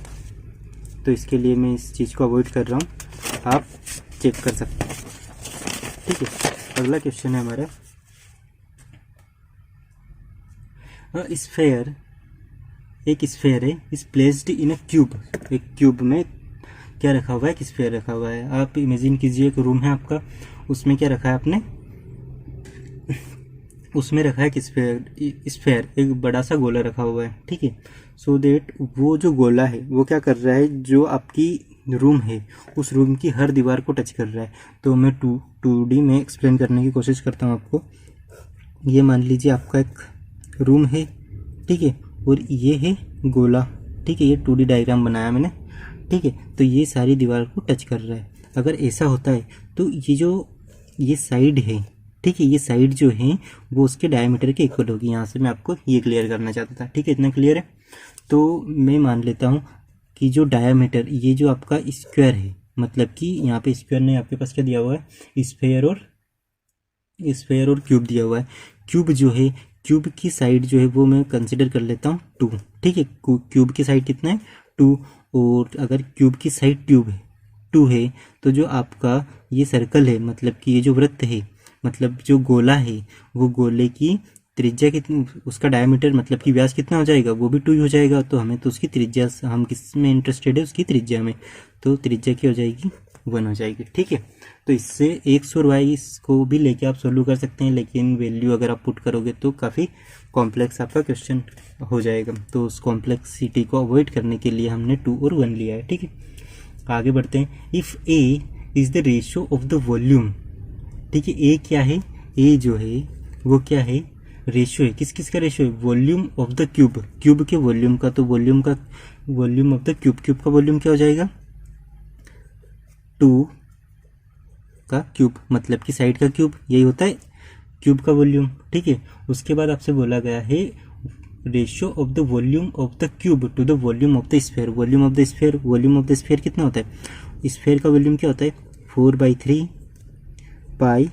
तो इसके लिए मैं इस चीज़ को अवॉइड कर रहा हूँ, आप चेक कर सकते हैं, ठीक है। अगला क्वेश्चन है हमारा, स्फेयर, एक स्फेयर है, is placed in a cube, एक क्यूब में क्या रखा हुआ है, एक स्फेयर रखा हुआ है। आप इमेजिन कीजिए एक रूम है आपका, उसमें क्या रखा है आपने, उसमें रखा है कि स्फेयर एक बड़ा सा गोला रखा हुआ है, ठीक है। सो देट वो जो गोला है वो क्या कर रहा है, जो आपकी रूम है उस रूम की हर दीवार को टच कर रहा है। तो मैं 2D में एक्सप्लेन करने की कोशिश करता हूँ आपको। ये मान लीजिए आपका एक रूम है, ठीक है, और ये है गोला, ठीक है, ये 2D डायग्राम बनाया मैंने, ठीक है। तो ये सारी दीवार को टच कर रहा है। अगर ऐसा होता है तो ये जो ये साइड है, ठीक है, ये साइड जो है वो उसके डायमीटर के इक्वल होगी। यहाँ से मैं आपको ये क्लियर करना चाहता था, ठीक है, इतना क्लियर है। तो मैं मान लेता हूँ कि जो डायमीटर, ये जो आपका स्क्वायर है, मतलब कि यहाँ पे स्क्वायर नहीं, आपके पास क्या दिया हुआ है, स्फेयर और क्यूब दिया हुआ है। क्यूब जो है, क्यूब की साइड जो है वो मैं कंसिडर कर लेता हूँ 2, ठीक है। क्यूब की साइड कितना है, 2। और अगर क्यूब की साइड ट्यूब है 2 है, तो जो आपका ये सर्कल है, मतलब कि ये जो वृत्त है, मतलब जो गोला है, वो गोले की त्रिज्या कितनी, उसका डायमीटर मतलब कि व्यास कितना हो जाएगा, वो भी 2 ही हो जाएगा। तो हमें तो उसकी त्रिज्या, हम किस में इंटरेस्टेड है, उसकी त्रिज्या में। तो त्रिज्या क्या हो जाएगी, 1 हो जाएगी, ठीक है। तो इससे एक्स और वाई को भी लेके आप सोल्व कर सकते हैं, लेकिन वैल्यू अगर आप पुट करोगे तो काफ़ी कॉम्प्लेक्स आपका क्वेश्चन हो जाएगा। तो उस कॉम्प्लेक्सिटी को अवॉइड करने के लिए हमने 2 और 1 लिया है, ठीक है। आगे बढ़ते हैं। If A is the ratio of the volume, ठीक है। ए क्या है, ए जो है वो क्या है, रेशियो है। किस किस का रेशियो है, volume of the cube, cube के वॉल्यूम का। तो volume of the cube, cube का वॉल्यूम क्या हो जाएगा, 2 का क्यूब, मतलब कि साइड का क्यूब, यही होता है क्यूब का वॉल्यूम, ठीक है। उसके बाद आपसे बोला गया है ratio of the volume of the cube two the volume of the sphere. Volume of the sphere कितना होता है, स्फीयर का वॉल्यूम क्या होता है, 4/3 पाई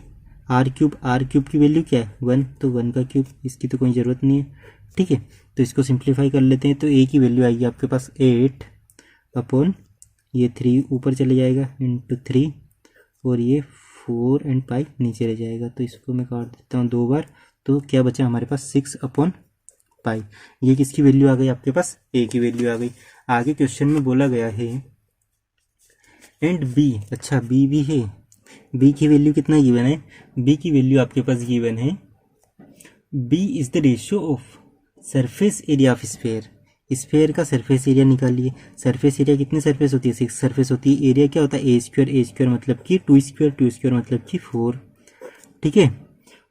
आर क्यूब की वैल्यू क्या है, 1, तो 1 का क्यूब, इसकी तो कोई ज़रूरत नहीं है, ठीक है। तो इसको सिंप्लीफाई कर लेते हैं। तो ए की वैल्यू आएगी आपके पास 8 अपॉन ये 3 ऊपर चले जाएगा इंटू 3, और ये 4 एंड पाई नीचे रह जाएगा। तो इसको मैं काट देता हूँ 2 बार। तो क्या बचा हमारे पास, 6 अपॉन पाई। ये किसकी वैल्यू आ गई आपके पास, ए की वैल्यू आ गई। आगे क्वेश्चन में बोला गया है एंड बी, अच्छा बी भी है, बी की वैल्यू कितना गिवन है, बी की वैल्यू आपके पास गिवन है, B is the ratio of surface area of sphere. Sphere का सरफेस एरिया निकालिए। सरफेस एरिया कितनी सरफेस होती है, 6 सरफेस होती है। एरिया क्या होता है, ए स्क्वायर मतलब कि 2 स्क्वायर मतलब कि 4, ठीक है।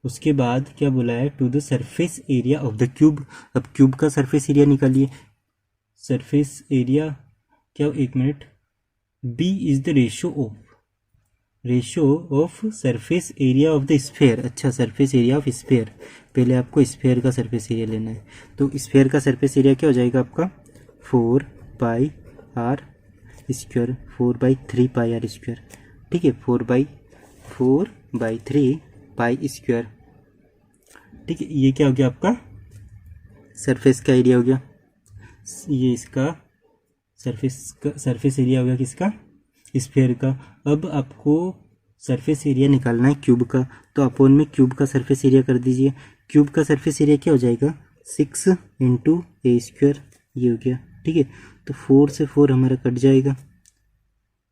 उसके बाद क्या बोला है, to the surface area of the cube. अब क्यूब का सरफेस एरिया निकालिए। सरफेस एरिया क्या, एक minute, B is the ratio of surface area of the sphere. अच्छा, सरफेस एरिया ऑफ स्फेयर, पहले आपको स्फेयर का सरफेस एरिया लेना है। तो स्फेयर का सरफेस एरिया क्या हो जाएगा आपका, 4/r square, 4/3 pi are square, ठीक है, 4/3 पाई स्क्वायर, ठीक है। ये क्या हो गया आपका सरफेस का एरिया हो गया, ये इसका सरफेस एरिया हो गया किसका, स्फेयर का। अब आपको सरफेस एरिया निकालना है क्यूब का, तो अपोन में क्यूब का सरफेस एरिया कर दीजिए। क्यूब का सरफेस एरिया क्या हो जाएगा, 6 इंटू ए स्क्वायर, ये हो गया, ठीक है। तो 4 से 4 हमारा कट जाएगा।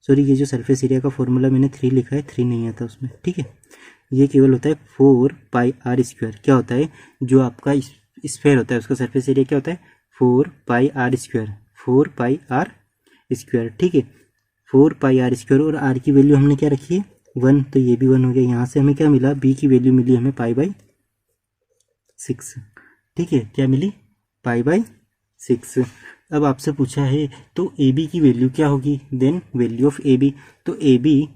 सॉरी, ये जो सरफेस एरिया का फॉर्मूला मैंने 3 लिखा है, 3 नहीं आता उसमें, ठीक है। ये केवल होता है 4πr स्क्वायर। क्या होता है, जो आपका स्फेयर होता है उसका सरफेस एरिया क्या होता है, 4πr स्क्वायर, 4πr स्क्वायर, ठीक है, 4πr स्क्वायर। और r की वैल्यू हमने क्या रखी है, 1, तो ये भी 1 हो गया। यहाँ से हमें क्या मिला, b की वैल्यू मिली हमें π/6, ठीक है। क्या मिली, π/6। अब आपसे पूछा है तो ए बी की वैल्यू क्या होगी, then value of A B. तो ए बी,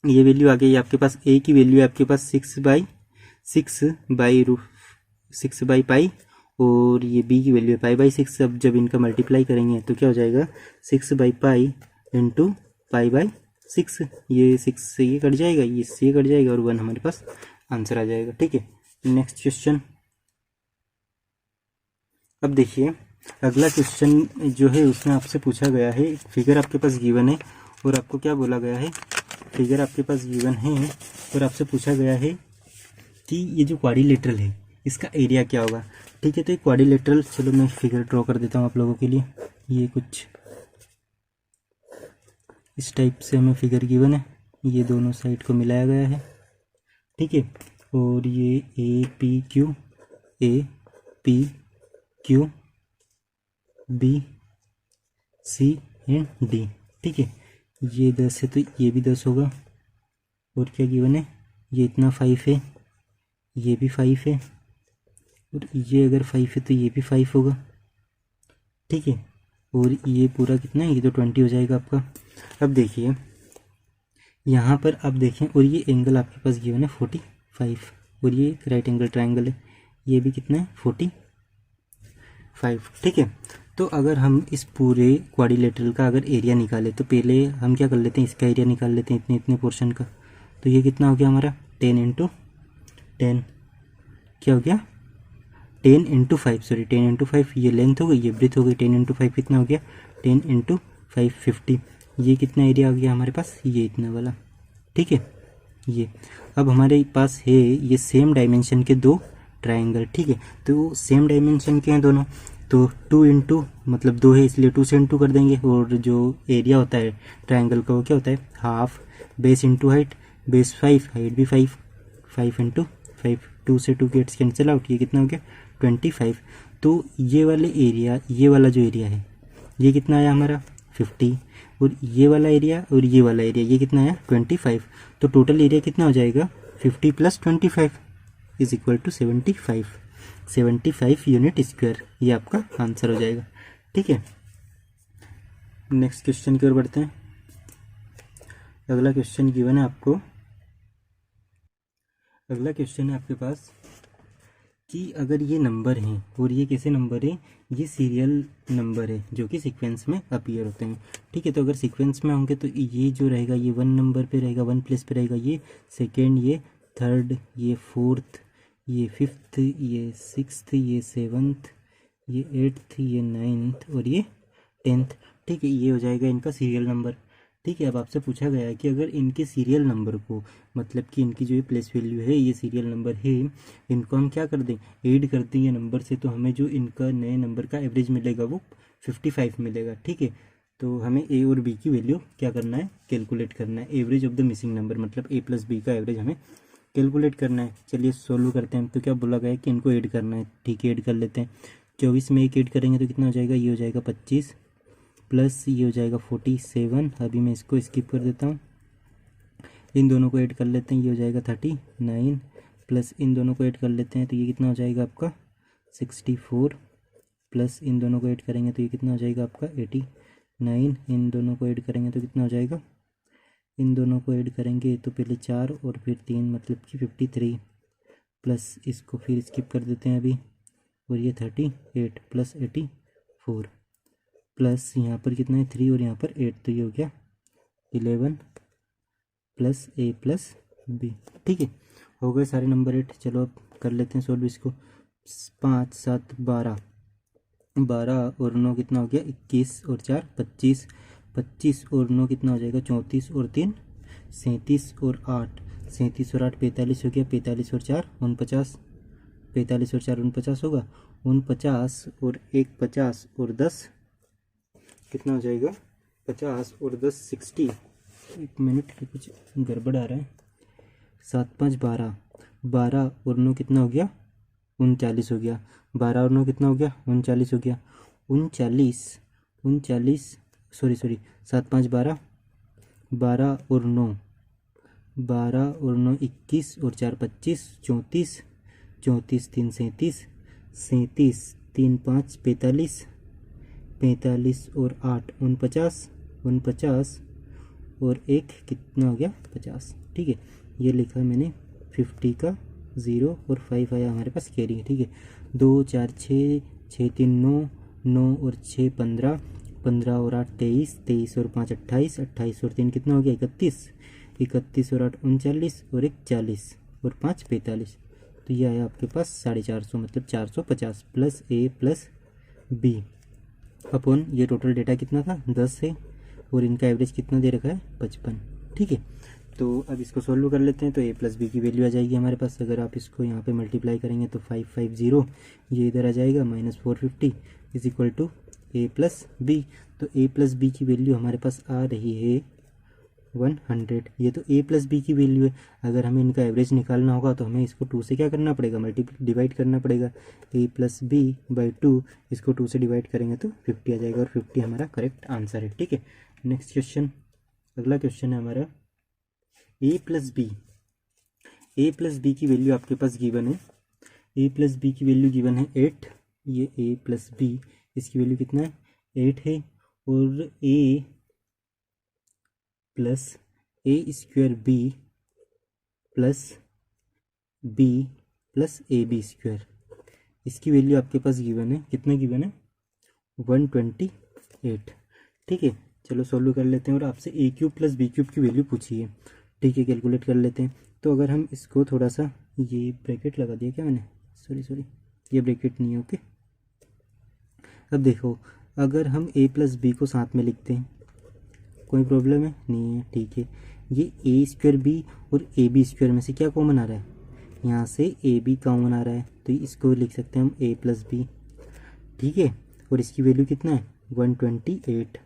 ये वैल्यू आ गई आपके पास, ए की वैल्यू है आपके पास 6/6 और ये बी की वैल्यू है π/6। अब जब इनका मल्टीप्लाई करेंगे तो क्या हो जाएगा, 6/π इंटू π/6, ये 6 से ये कट जाएगा, ये से कट जाएगा, और 1 हमारे पास आंसर आ जाएगा, ठीक है। Next question. अब देखिए अगला क्वेश्चन जो है उसमें आपसे पूछा गया है, फिगर आपके पास गिवन है और आपको क्या बोला गया है, फिगर आपके पास गिवन है और आपसे पूछा गया है कि ये जो क्वाड्रिलेटरल है इसका एरिया क्या होगा, ठीक है। तो ये क्वाड्रिलेटरल, चलो मैं फिगर ड्रॉ कर देता हूँ आप लोगों के लिए। ये कुछ इस टाइप से हमें फिगर गिवन है, ये दोनों साइड को मिलाया गया है, ठीक है। और ये A P Q B C and D, ठीक है। ये 10 है तो ये भी 10 होगा। और क्या गिवन है, ये इतना 5 है, ये भी 5 है, और ये अगर 5 है तो ये भी 5 होगा, ठीक है। और ये पूरा कितना है, ये तो 20 हो जाएगा आपका। अब देखिए यहाँ पर आप देखें, और ये एंगल आपके पास गिवन है 45, और ये राइट एंगल ट्रायंगल है, ये भी कितना है 45, ठीक है। तो अगर हम इस पूरे क्वाड्रिलेटरल का अगर एरिया निकालें तो पहले हम क्या कर लेते हैं, इसका एरिया निकाल लेते हैं इतने इतने पोर्शन का। तो ये कितना हो गया हमारा 10 इंटू 10, क्या हो गया 10 इंटू 5, सॉरी 10 इंटू 5, ये लेंथ हो गई, ये ब्रेथ हो गई। 10 इंटू 5 कितना हो गया 10 इंटू 5 50। ये कितना एरिया आ गया हमारे पास, ये इतना वाला, ठीक है। ये अब हमारे पास है ये सेम डायमेंशन के दो ट्रायंगल, ठीक है। तो सेम डायमेंशन के हैं दोनों, तो 2 इंटू मतलब 2 है इसलिए 2 से इंटू कर देंगे। और जो एरिया होता है ट्रायंगल का वो क्या होता है half, base into height, base 5, height भी 5, 5 इंटू 5, 2 से 2 गेट्स कैंसिल आउट, ये कितना हो गया 25। तो ये वाले एरिया, ये वाला जो एरिया है ये कितना आया हमारा 50, और ये वाला एरिया और ये वाला एरिया ये कितना आया 25। तो टोटल एरिया कितना हो जाएगा 50 plus 25 is equal to 75, 75 unit square, ये आपका आंसर हो जाएगा, ठीक है। नेक्स्ट क्वेश्चन की ओर बढ़ते हैं। अगला क्वेश्चन गिवन है आपको, अगला क्वेश्चन है आपके पास कि अगर ये नंबर हैं और ये कैसे नंबर है, ये सीरियल नंबर है जो कि सीक्वेंस में अपीयर होते हैं, ठीक है। तो अगर सीक्वेंस में होंगे तो ये जो रहेगा ये 1 नंबर पे रहेगा, 1 प्लेस पे रहेगा, ये सेकेंड, ये थर्ड, ये फोर्थ, ये फिफ्थ, ये सिक्स्थ, ये सेवन्थ, ये एट्थ, ये नाइन्थ और ये 10th, ठीक है। ये हो जाएगा इनका सीरियल नंबर, ठीक है। अब आपसे पूछा गया है कि अगर इनके सीरियल नंबर को, मतलब कि इनकी जो ये प्लेस वैल्यू है ये सीरियल नंबर है, इनको हम क्या कर दें ऐड कर दें ये नंबर से, तो हमें जो इनका नए नंबर का एवरेज मिलेगा वो 55 मिलेगा, ठीक है। तो हमें ए और बी की वैल्यू क्या करना है कैलकुलेट करना है, average of the missing number, मतलब ए प्लस बी का एवरेज हमें कैलकुलेट करना है। चलिए सोल्व करते हैं। तो क्या बोला गया है कि इनको ऐड करना है, ठीक है ऐड कर लेते हैं। 24 में एक ऐड करेंगे तो कितना हो जाएगा, ये हो जाएगा 25 प्लस ये हो जाएगा 47, अभी मैं इसको स्किप कर देता हूँ। इन दोनों को ऐड कर लेते हैं, ये हो जाएगा 39 प्लस इन दोनों को ऐड कर लेते हैं तो ये कितना हो जाएगा आपका 64 प्लस इन दोनों को ऐड करेंगे तो ये कितना हो जाएगा आपका 89, इन दोनों को ऐड करेंगे तो कितना हो जाएगा, इन दोनों को ऐड करेंगे तो पहले 4 और फिर 3 मतलब कि 53 प्लस इसको फिर स्किप कर देते हैं अभी, और ये 38 प्लस 84 प्लस यहाँ पर कितना है 3 और यहाँ पर 8, तो ये हो गया 11 प्लस ए प्लस बी, ठीक है। हो गए सारे नंबर 8। चलो अब कर लेते हैं सॉल्व इसको। 5 7 12, 12 और 9 कितना हो गया 21 और 4 25, 25 और 9 कितना हो जाएगा 34 और 3 37 और 8, 37 और 8 45 हो गया, 45 और 4 49, 45 और 4 49 होगा, 49 और 1 50 और 10 कितना हो जाएगा 50 और 10 60, एक मिनट की कुछ गड़बड़ आ रहा है। 7 5 12, 12 और 9 कितना हो गया 39 हो गया, 12 और 9 कितना हो गया 39 हो गया, 39 सॉरी 7 5 12, 12 और 9 21 और 4 25, 34 34 3 37, 37 3 5 45, 45 और 8 49, 49 और 1 कितना हो गया 50, ठीक है। ये लिखा है मैंने 50 का 0 और 5 आया हमारे पास कैरी, ठीक है। 2 4 6 6 3 9, 9 और 6 15, 15 और 8 23, 23 और 5 28, 28 और 3 कितना हो गया 31, 31 और 8 39 और 1 40 और 5 45, तो ये आया आपके पास 450 मतलब 450 प्लस ए प्लस बी अपॉन ये टोटल डेटा कितना था 10 है और इनका एवरेज कितना दे रखा है 55, ठीक है। तो अब इसको सोल्व कर लेते हैं। तो ए प्लस बी की वैल्यू आ जाएगी हमारे पास, अगर आप इसको यहाँ पे मल्टीप्लाई करेंगे तो 550 ये इधर आ जाएगा minus 450 is equal to A plus B. तो ए प्लस बी की वैल्यू हमारे पास आ रही है 100, ये तो ए प्लस बी की वैल्यू है। अगर हमें इनका एवरेज निकालना होगा तो हमें इसको 2 से क्या करना पड़ेगा डिवाइड करना पड़ेगा, ए प्लस बी बाई 2, इसको 2 से डिवाइड करेंगे तो 50 आ जाएगा और 50 हमारा करेक्ट आंसर है, ठीक है। नेक्स्ट क्वेश्चन, अगला क्वेश्चन है हमारा A plus B. A plus B की वैल्यू आपके पास गिवन है, ए प्लस बी की वैल्यू गिवन है 8, ये ए प्लस बी इसकी वैल्यू कितना है 8 है, और A plus A square B plus B plus A B square, इसकी वैल्यू आपके पास गिवन है, कितना गिवन है 128। ठीक है, चलो सॉल्व कर लेते हैं, और आपसे ए क्यूब प्लस बी क्यूब की वैल्यू पूछी है। ठीक है, कैलकुलेट कर लेते हैं। तो अगर हम इसको थोड़ा सा, ये ब्रैकेट लगा दिया क्या मैंने, सॉरी ये ब्रैकेट नहीं है, ओके। अब देखो, अगर हम ए प्लस बी को साथ में लिखते हैं, कोई प्रॉब्लम है नहीं है, ठीक है। ये ए स्क्वायर बी और ए बी स्क्वायर में से क्या कॉमन आ रहा है, यहाँ से ए बी कॉमन आ रहा है, तो इसको लिख सकते हैं हम ए प्लस बी। ठीक है, और इसकी वैल्यू कितना है 128।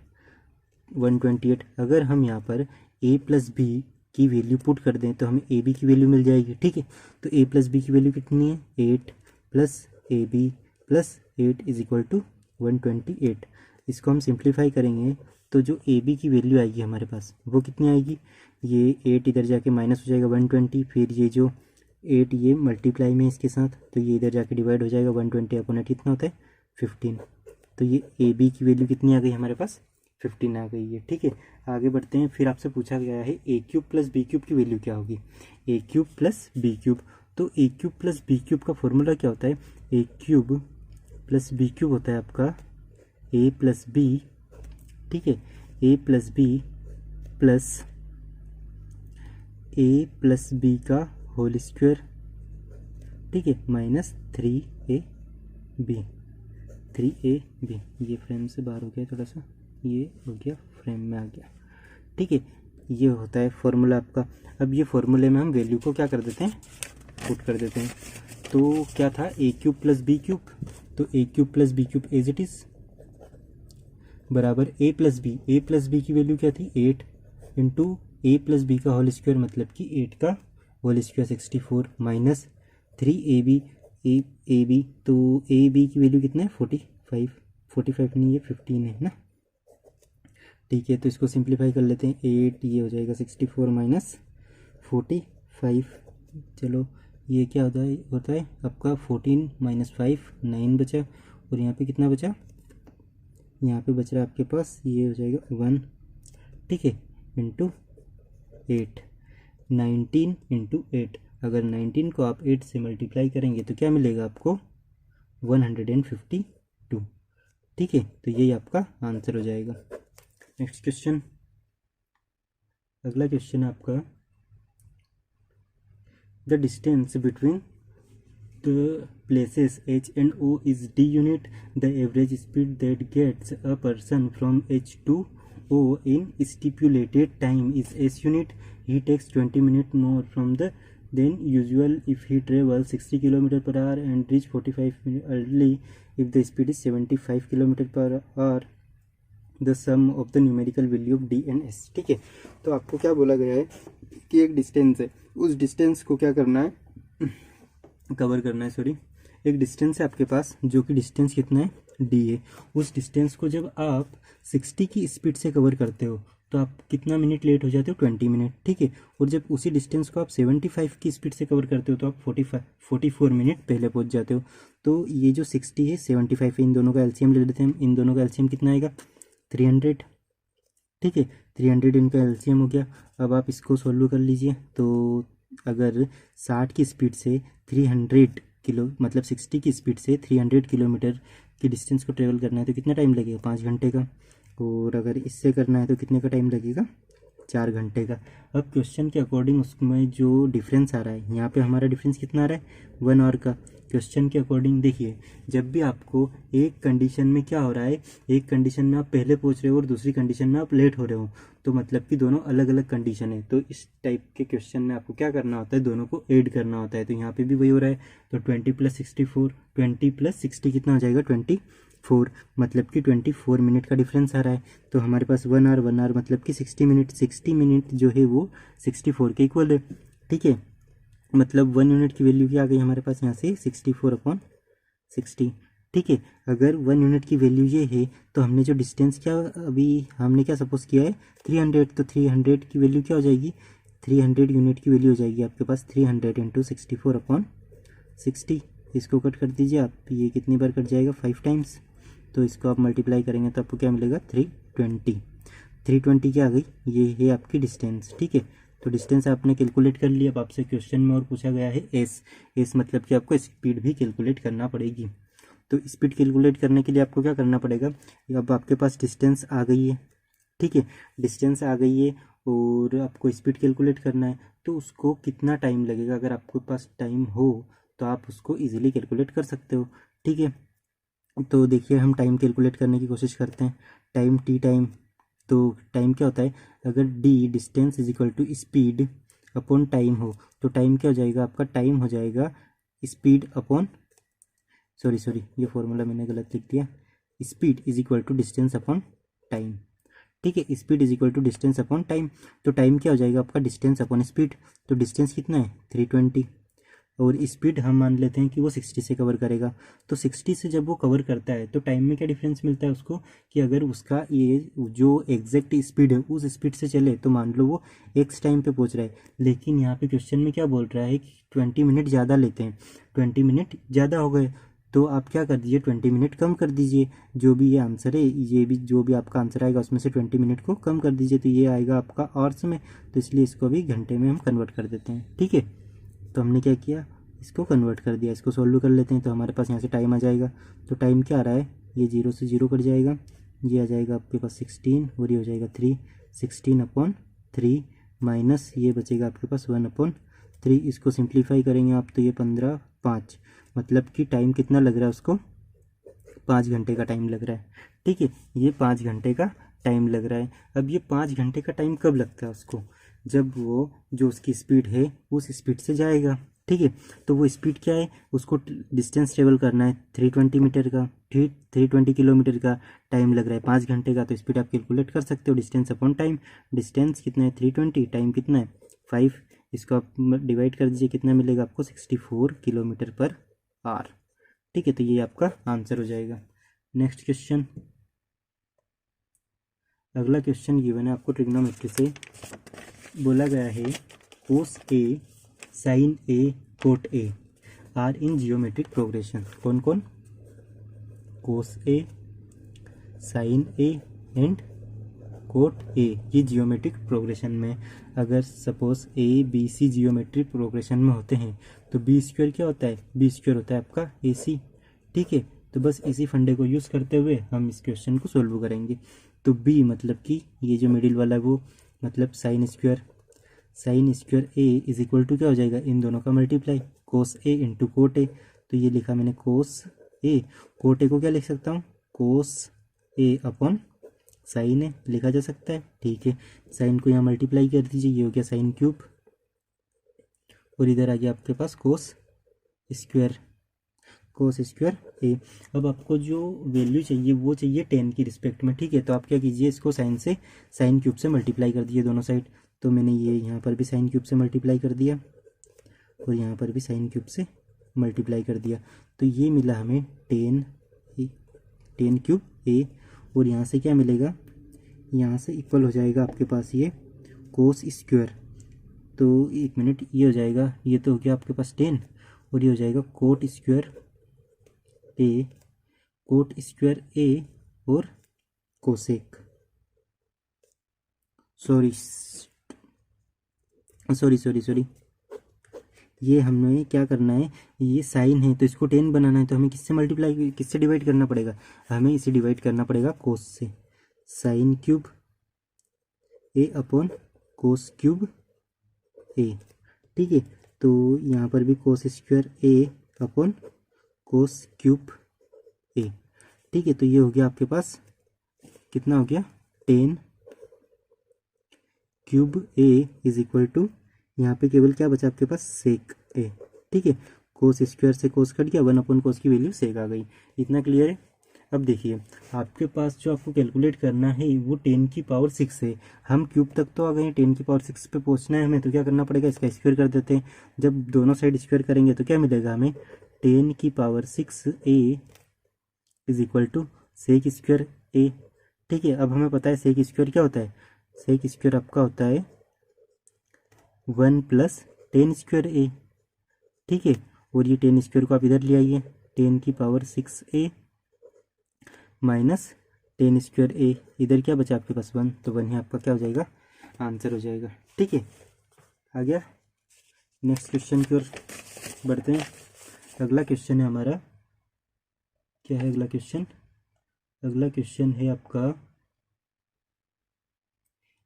अगर हम यहाँ पर ए प्लस बी की वैल्यू पुट कर दें तो हमें ए बी की वैल्यू मिल जाएगी। ठीक है, तो ए प्लस बी की वैल्यू कितनी है 8 plus A B plus 8 is equal to 128। इसको हम सिंप्लीफाई करेंगे तो जो ए बी की वैल्यू आएगी हमारे पास वो कितनी आएगी, ये 8 इधर जाके माइनस हो जाएगा 120, फिर ये जो 8 ये मल्टीप्लाई में इसके साथ, तो ये इधर जाके डिवाइड हो जाएगा, 120 अपॉन 8 कितना होता है 15। तो ये ए बी की वैल्यू कितनी आ गई हमारे पास 15 आ गई है। ठीक है, आगे बढ़ते हैं। फिर आपसे पूछा गया है ए क्यूब प्लस बी क्यूब की वैल्यू क्या होगी, ए क्यूब प्लस बी क्यूब। तो A cube plus B cube का फॉर्मूला क्या होता है, ए क्यूब प्लस बी क्यूब होता है आपका ए प्लस बी, ठीक है, A plus B plus A plus B का होल स्क्वायर, ठीक है, माइनस 3ab। ये फ्रेम से बाहर हो गया थोड़ा सा, ये हो गया फ्रेम में आ गया। ठीक है, ये होता है फॉर्मूला आपका। अब ये फॉर्मूले में हम वैल्यू को क्या कर देते हैं, पुट कर देते हैं। तो क्या था A cube plus B cube, तो A cube plus B cube as it is बराबर A plus B. A plus B की वैल्यू क्या थी 8 इंटू ए प्लस बी का होल स्क्वायर, मतलब कि 8 का whole square 64 minus 3ab। A B, तो ए बी की वैल्यू कितना है 45 नहीं है 15 है ना। ठीक है, तो इसको सिंप्लीफाई कर लेते हैं, 8 ये हो जाएगा 64 माइनस 45। चलो ये क्या होता है आपका 14 माइनस 5 9 बचा, और यहाँ पे कितना बचा, यहाँ पे बच रहा है आपके पास, ये हो जाएगा 1, ठीक है, इंटू 8, 19 इंटू 8। अगर 19 को आप 8 से मल्टीप्लाई करेंगे तो क्या मिलेगा आपको 152। ठीक है, तो यही आपका आंसर हो जाएगा। नेक्स्ट क्वेश्चन, अगला क्वेश्चन है आपका, the distance between the places H and O is d unit. The average speed that gets a person from H to O in stipulated time is S unit. He takes 20 minutes more from the than usual if he travels 60 km per hour and reach 45 minutes early if the speed is 75 km per hour. The sum of the numerical value of D and S. ठीक है, तो आपको क्या बोला गया है कि एक डिस्टेंस है, उस डिस्टेंस को क्या करना है, कवर करना है, सॉरी, एक डिस्टेंस है आपके पास जो कि डिस्टेंस कितना है d है। उस डिस्टेंस को जब आप 60 की स्पीड से कवर करते हो तो आप कितना मिनट लेट हो जाते हो 20 मिनट। ठीक है, और जब उसी डिस्टेंस को आप 75 की स्पीड से कवर करते हो तो आप 44 मिनट पहले पहुंच जाते हो। तो ये जो 60 है 75 है, इन दोनों का एलसीएम ले लेते हैं हम। इन दोनों का एलसीएम कितना आएगा 300। ठीक है, 300 इनका एलसीएम हो गया। अब आप इसको सॉल्व कर लीजिए। तो अगर 60 की स्पीड से 300 किलो, मतलब 60 की स्पीड से 300 किलोमीटर की डिस्टेंस को ट्रेवल करना है तो कितना टाइम लगेगा 5 घंटे का, और अगर इससे करना है तो कितने का टाइम लगेगा 4 घंटे का। अब क्वेश्चन के अकॉर्डिंग उसमें जो डिफरेंस आ रहा है, यहाँ पे हमारा डिफरेंस कितना आ रहा है 1 आवर का। क्वेश्चन के अकॉर्डिंग देखिए, जब भी आपको एक कंडीशन में क्या हो रहा है, एक कंडीशन में आप पहले पहुंच रहे हो और दूसरी कंडीशन में आप लेट हो रहे हो, तो मतलब कि दोनों अलग अलग कंडीशन है। तो इस टाइप के क्वेश्चन में आपको क्या करना होता है, दोनों को ऐड करना होता है। तो यहाँ पे भी वही हो रहा है। तो 20 + 64, 20 + 60 कितना हो जाएगा 24, मतलब कि 24 मिनट का डिफरेंस आ रहा है। तो हमारे पास 1 आवर मतलब कि 60 मिनट जो है वो 64 के इक्वल है। ठीक है, मतलब 1 यूनिट की वैल्यू क्या आ गई हमारे पास यहाँ से 64/60। ठीक है, अगर 1 यूनिट की वैल्यू ये है तो हमने जो डिस्टेंस क्या अभी हमने क्या सपोज किया है 300, तो 300 की वैल्यू क्या हो जाएगी 300 यूनिट की वैल्यू हो जाएगी आपके पास 300 × 64/60। इसको कट कर दीजिए आप, ये कितनी बार कट जाएगा 5 टाइम्स, तो इसको आप मल्टीप्लाई करेंगे तो आपको क्या मिलेगा 320। 320 क्या आ गई, ये है आपकी डिस्टेंस। ठीक है, तो डिस्टेंस आपने कैलकुलेट कर लिया। अब आपसे क्वेश्चन में और पूछा गया है एस मतलब कि आपको स्पीड भी कैलकुलेट करना पड़ेगी। तो स्पीड कैलकुलेट करने के लिए आपको क्या करना पड़ेगा, अब आपके पास डिस्टेंस आ गई है। ठीक है, डिस्टेंस आ गई है और आपको स्पीड कैलकुलेट करना है, तो उसको कितना टाइम लगेगा, अगर आपके पास टाइम हो तो आप उसको इजीली कैलकुलेट कर सकते हो। ठीक है, तो देखिए हम टाइम कैलकुलेट करने की कोशिश करते हैं। टाइम टी टाइम, तो टाइम क्या होता है, अगर D distance is equal to speed upon time हो तो टाइम क्या हो जाएगा आपका, टाइम हो जाएगा स्पीड अपॉन, सॉरी ये फॉर्मूला मैंने गलत लिख दिया, speed is equal to distance upon time. ठीक है, speed is equal to distance upon time, तो टाइम क्या हो जाएगा आपका, डिस्टेंस अपॉन स्पीड। तो डिस्टेंस कितना है 320 और स्पीड हम मान लेते हैं कि वो 60 से कवर करेगा। तो 60 से जब वो कवर करता है तो टाइम में क्या डिफरेंस मिलता है उसको, कि अगर उसका ये जो एग्जैक्ट स्पीड है उस स्पीड से चले तो मान लो वो एक्स टाइम पे पहुंच रहा है। लेकिन यहाँ पे क्वेश्चन में क्या बोल रहा है कि 20 मिनट ज़्यादा लेते हैं, 20 मिनट ज़्यादा हो गए, तो आप क्या कर दीजिए 20 मिनट कम कर दीजिए। जो भी ये आंसर है, ये भी जो भी आपका आंसर आएगा उसमें से 20 मिनट को कम कर दीजिए, तो ये आएगा आपका आवर्स में, तो इसलिए इसको भी घंटे में हम कन्वर्ट कर देते हैं। ठीक है, तो हमने क्या किया, इसको कन्वर्ट कर दिया। इसको सॉल्व कर लेते हैं तो हमारे पास यहाँ से टाइम आ जाएगा। तो टाइम क्या आ रहा है, ये 0 से 0 कट जाएगा, ये आ जाएगा आपके पास 16 और ये हो जाएगा 3, 16 अपॉन 3 माइनस ये बचेगा आपके पास 1 अपॉन 3। इसको सिंप्लीफाई करेंगे आप तो ये 15 5, मतलब कि टाइम कितना लग रहा है उसको, 5 घंटे का टाइम लग रहा है। ठीक है, ये 5 घंटे का टाइम लग रहा है। अब ये 5 घंटे का टाइम कब लगता है उसको, जब वो जो उसकी स्पीड है उस स्पीड से जाएगा। ठीक है, तो वो स्पीड क्या है, उसको डिस्टेंस ट्रेवल करना है 320 मीटर का, ठीक 320 किलोमीटर का टाइम लग रहा है 5 घंटे का, तो स्पीड आप कैलकुलेट कर सकते हो, डिस्टेंस अपॉन टाइम। डिस्टेंस कितना है 320, टाइम कितना है 5, इसको आप डिवाइड कर दीजिए, कितना मिलेगा आपको 64 किलोमीटर पर आवर। ठीक है, तो ये आपका आंसर हो जाएगा। नेक्स्ट क्वेश्चन, अगला क्वेश्चन गिवन है आपको ट्रिग्नोमेट्री से, बोला गया है cos A sine A cot A are in geometric progression. कौन कौन, cos A sine A and cot A, ये जियोमेट्रिक प्रोग्रेशन में, अगर suppose A B C geometric progression में होते हैं तो बी स्क्वायर क्या होता है, बी स्क्वायर होता है आपका ए सी। ठीक है, तो बस इसी फंडे को यूज़ करते हुए हम इस क्वेश्चन को सोल्व करेंगे। तो बी मतलब कि ये जो मिडिल वाला है वो मतलब sine square A is equal to क्या हो जाएगा, इन दोनों का multiply cos A into cot A. तो ये लिखा मैंने कोस ए, कोट ए को क्या लिख सकता हूँ, कोस ए अपॉन साइन ए लिखा जा सकता है। ठीक है, साइन को यहाँ मल्टीप्लाई कर दीजिए, ये हो गया साइन क्यूब और इधर आ गया आपके पास कोस स्क्वायर ए। अब आपको जो वैल्यू चाहिए वो चाहिए 10 की रिस्पेक्ट में। ठीक है, तो आप क्या कीजिए, इसको साइन क्यूब से मल्टीप्लाई कर दीजिए दोनों साइड। तो मैंने ये यहाँ पर भी साइन क्यूब से मल्टीप्लाई कर दिया और यहाँ पर भी साइन क्यूब से मल्टीप्लाई कर दिया, तो ये मिला हमें 10 क्यूब ए। और यहाँ से क्या मिलेगा, यहाँ से इक्वल हो जाएगा आपके पास ये कोस स्क्वायर, तो एक मिनट, ये हो जाएगा, ये तो हो गया आपके पास 10 और ये हो जाएगा कोट स्क्वायर ए और कोसेक, सॉरी ये हमें क्या करना है, ये साइन है तो इसको 10 बनाना है, तो हमें किससे डिवाइड करना पड़ेगा, हमें इसे डिवाइड करना पड़ेगा कोस से। साइन क्यूब ए अपॉन कोस क्यूब ए। ठीक है, तो यहाँ पर भी कोस स्क्वायर ए अपॉन कोस क्यूब ए। ठीक है, तो ये हो गया आपके पास, कितना हो गया 10 cube A is equal to, यहाँ पे केवल क्या बचा आपके पास सेक ए। ठीक है, कोस स्क्वायर से कोस कट गया, 1 अपॉन कोस की वैल्यू सेक आ गई। इतना क्लियर है। अब देखिए आपके पास जो आपको कैलकुलेट करना है वो 10 की पावर 6 है, हम क्यूब तक तो आ गए, 10 की पावर 6 पे पहुंचना है हमें, तो क्या करना पड़ेगा, इसका स्क्वायर कर देते हैं। जब दोनों साइड स्क्वायर करेंगे तो क्या मिलेगा हमें, 10 की power 6 A is equal to sec square A. ठीक है, अब हमें पता है सेक स्क्वायर क्या होता है, सेक स्क्वायर आपका होता है 1 प्लस 10 स्क्वायर ए। ठीक है, और ये 10 स्क्वायर को आप इधर ले आइए, 10 की पावर 6 ए माइनस 10 स्क्वायर ए, इधर क्या बचा आपके पास 1, तो 1 ही आपका क्या हो जाएगा, आंसर हो जाएगा। ठीक है, आ गया। नेक्स्ट क्वेश्चन की ओर बढ़ते हैं। अगला क्वेश्चन है हमारा, क्या है अगला क्वेश्चन? अगला क्वेश्चन है आपका,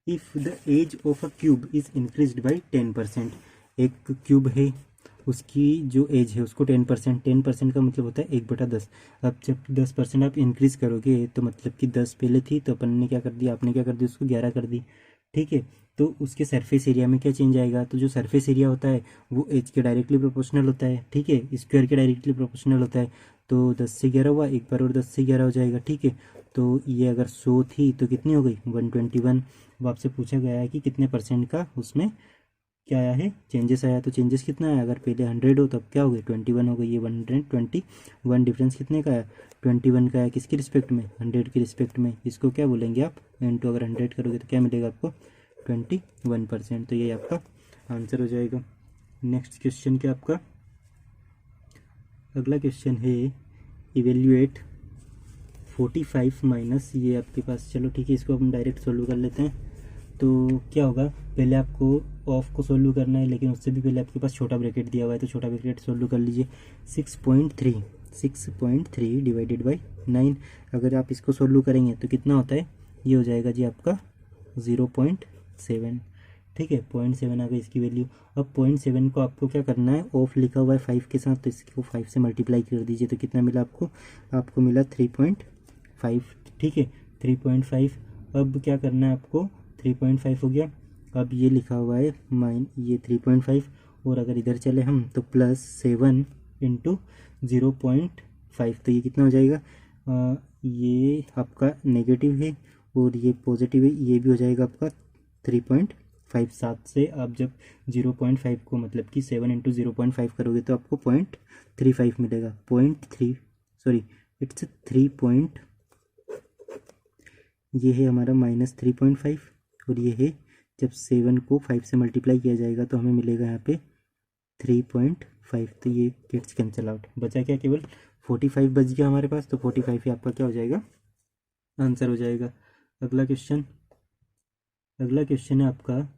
if the as of a cube is increased by 10%। एक क्यूब है, उसकी जो एज है उसको 10%, 10% का मतलब होता है 1/10। अब जब 10% आप इंक्रीज करोगे तो मतलब कि 10 पहले थी, तो अपन ने क्या कर दिया, आपने क्या कर दी, उसको 11 कर दी। ठीक है, तो उसके सरफेस एरिया में क्या चेंज आएगा, तो जो सरफेस एरिया होता है वो एज के डायरेक्टली प्रोपोर्शनल होता है। ठीक है, स्क्वायर के डायरेक्टली प्रोपोर्शनल होता है। तो 10 से 11 हुआ, एक बार और 10 से 11 हो जाएगा। ठीक है, तो ये अगर 100 थी तो कितनी हो गई, 121। अब आपसे पूछा गया है कि कितने परसेंट का उसमें क्या आया है, चेंजेस आया। तो चेंजेस कितना है, अगर पहले 100 हो तब क्या हो गई, 21 हो गई। ये 121 डिफरेंस कितने का है, 21 का है। किसकी रिस्पेक्ट में, 100 की रिस्पेक्ट में। इसको क्या बोलेंगे आप, इनटू अगर 100 करोगे तो क्या मिलेगा आपको, 21%। तो ये आपका आंसर हो जाएगा। नेक्स्ट क्वेश्चन क्या आपका, अगला क्वेश्चन है, इवेल्युएट 45 माइनस, ये आपके पास, चलो ठीक है, इसको हम डायरेक्ट सोल्व कर लेते हैं। तो क्या होगा, पहले आपको ऑफ को सोल्व करना है, लेकिन उससे भी पहले आपके पास छोटा ब्रैकेट दिया हुआ है, तो छोटा ब्रैकेट सोल्व कर लीजिए। 6.3 डिवाइडेड बाई 9, अगर आप इसको सोल्व करेंगे तो कितना होता है, ये हो जाएगा जी आपका 0.7। ठीक है, 0.7 आ गई इसकी वैल्यू। अब 0.7 को आपको क्या करना है, ऑफ लिखा हुआ है 5 के साथ, तो इसको 5 से मल्टीप्लाई कर दीजिए। तो कितना मिला आपको, आपको मिला 3.5। ठीक है, 3.5। अब क्या करना है आपको, 3.5 हो गया। अब ये लिखा हुआ है ये 3.5, और अगर इधर चले हम तो +7 इंटू 0.5, तो ये कितना हो जाएगा, ये आपका नेगेटिव है और ये पॉजिटिव है, ये भी हो जाएगा आपका 3.5। 7 से आप जब 0.5 को मतलब कि 7 इंटू 0.5 करोगे तो आपको 0.35 मिलेगा। 0.3 सॉरी इट्स 3 ये है हमारा -3.5, और ये है जब 7 को 5 से मल्टीप्लाई किया जाएगा तो हमें मिलेगा यहाँ पे 3.5। तो ये गेट्स कैंसिल आउट, बचा क्या, केवल 45 बच गया हमारे पास। तो 45 ही आपका क्या हो जाएगा, आंसर हो जाएगा। अगला क्वेश्चन, अगला क्वेश्चन है आपका,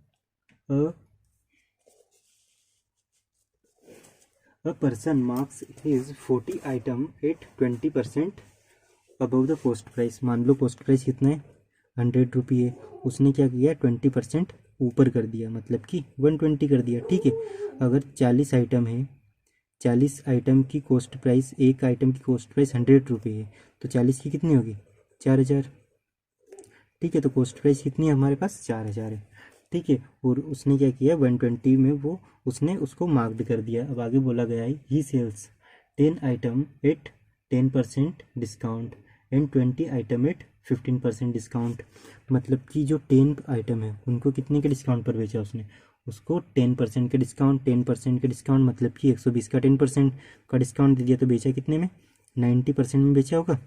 a person marks his 40 item at 20% above the cost price. मान लो कॉस्ट प्राइस कितना है, 100 रुपये है, उसने क्या किया, 20% ऊपर कर दिया, मतलब कि 120 कर दिया। ठीक है, अगर 40 आइटम है, 40 आइटम की कॉस्ट प्राइस, एक आइटम की कॉस्ट प्राइस 100 रुपये है, तो 40 की कितनी होगी, 4000। ठीक है, तो कॉस्ट प्राइस कितनी है हमारे पास, 4000 है। ठीक है, और उसने क्या किया, 120 में वो उसने उसको मार्क्ड कर दिया। अब आगे बोला गया है, he sells 10 item at 10% discount and 20 item at 15% discount. मतलब कि जो 10 आइटम है उनको कितने के डिस्काउंट पर बेचा उसने, उसको 10% के डिस्काउंट, 10% के डिस्काउंट मतलब कि 120 का 10% का डिस्काउंट दे दिया, तो बेचा कितने में, 90% में बेचा होगा।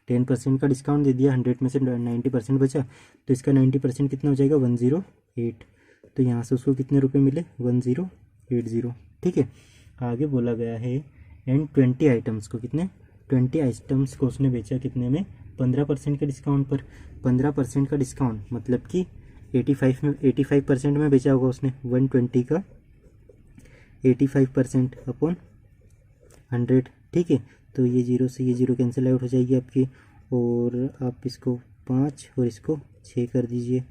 10% का डिस्काउंट दे दिया, 100 में से 90% बचा, तो इसका 90% कितना हो जाएगा, 108। तो यहाँ से उसको कितने रुपए मिले, 1080। ठीक है, आगे बोला गया है, एंड 20 आइटम्स को कितने, 20 आइटम्स को उसने बेचा कितने में, 15% के डिस्काउंट पर। 15% का डिस्काउंट मतलब कि 85% में बेचा होगा उसने, 120 का 85% अपॉन 100। ठीक है, तो ये 0 से ये 0 कैंसिल आउट हो जाएगी आपकी, और आप इसको 5 और इसको 6 कर दीजिए,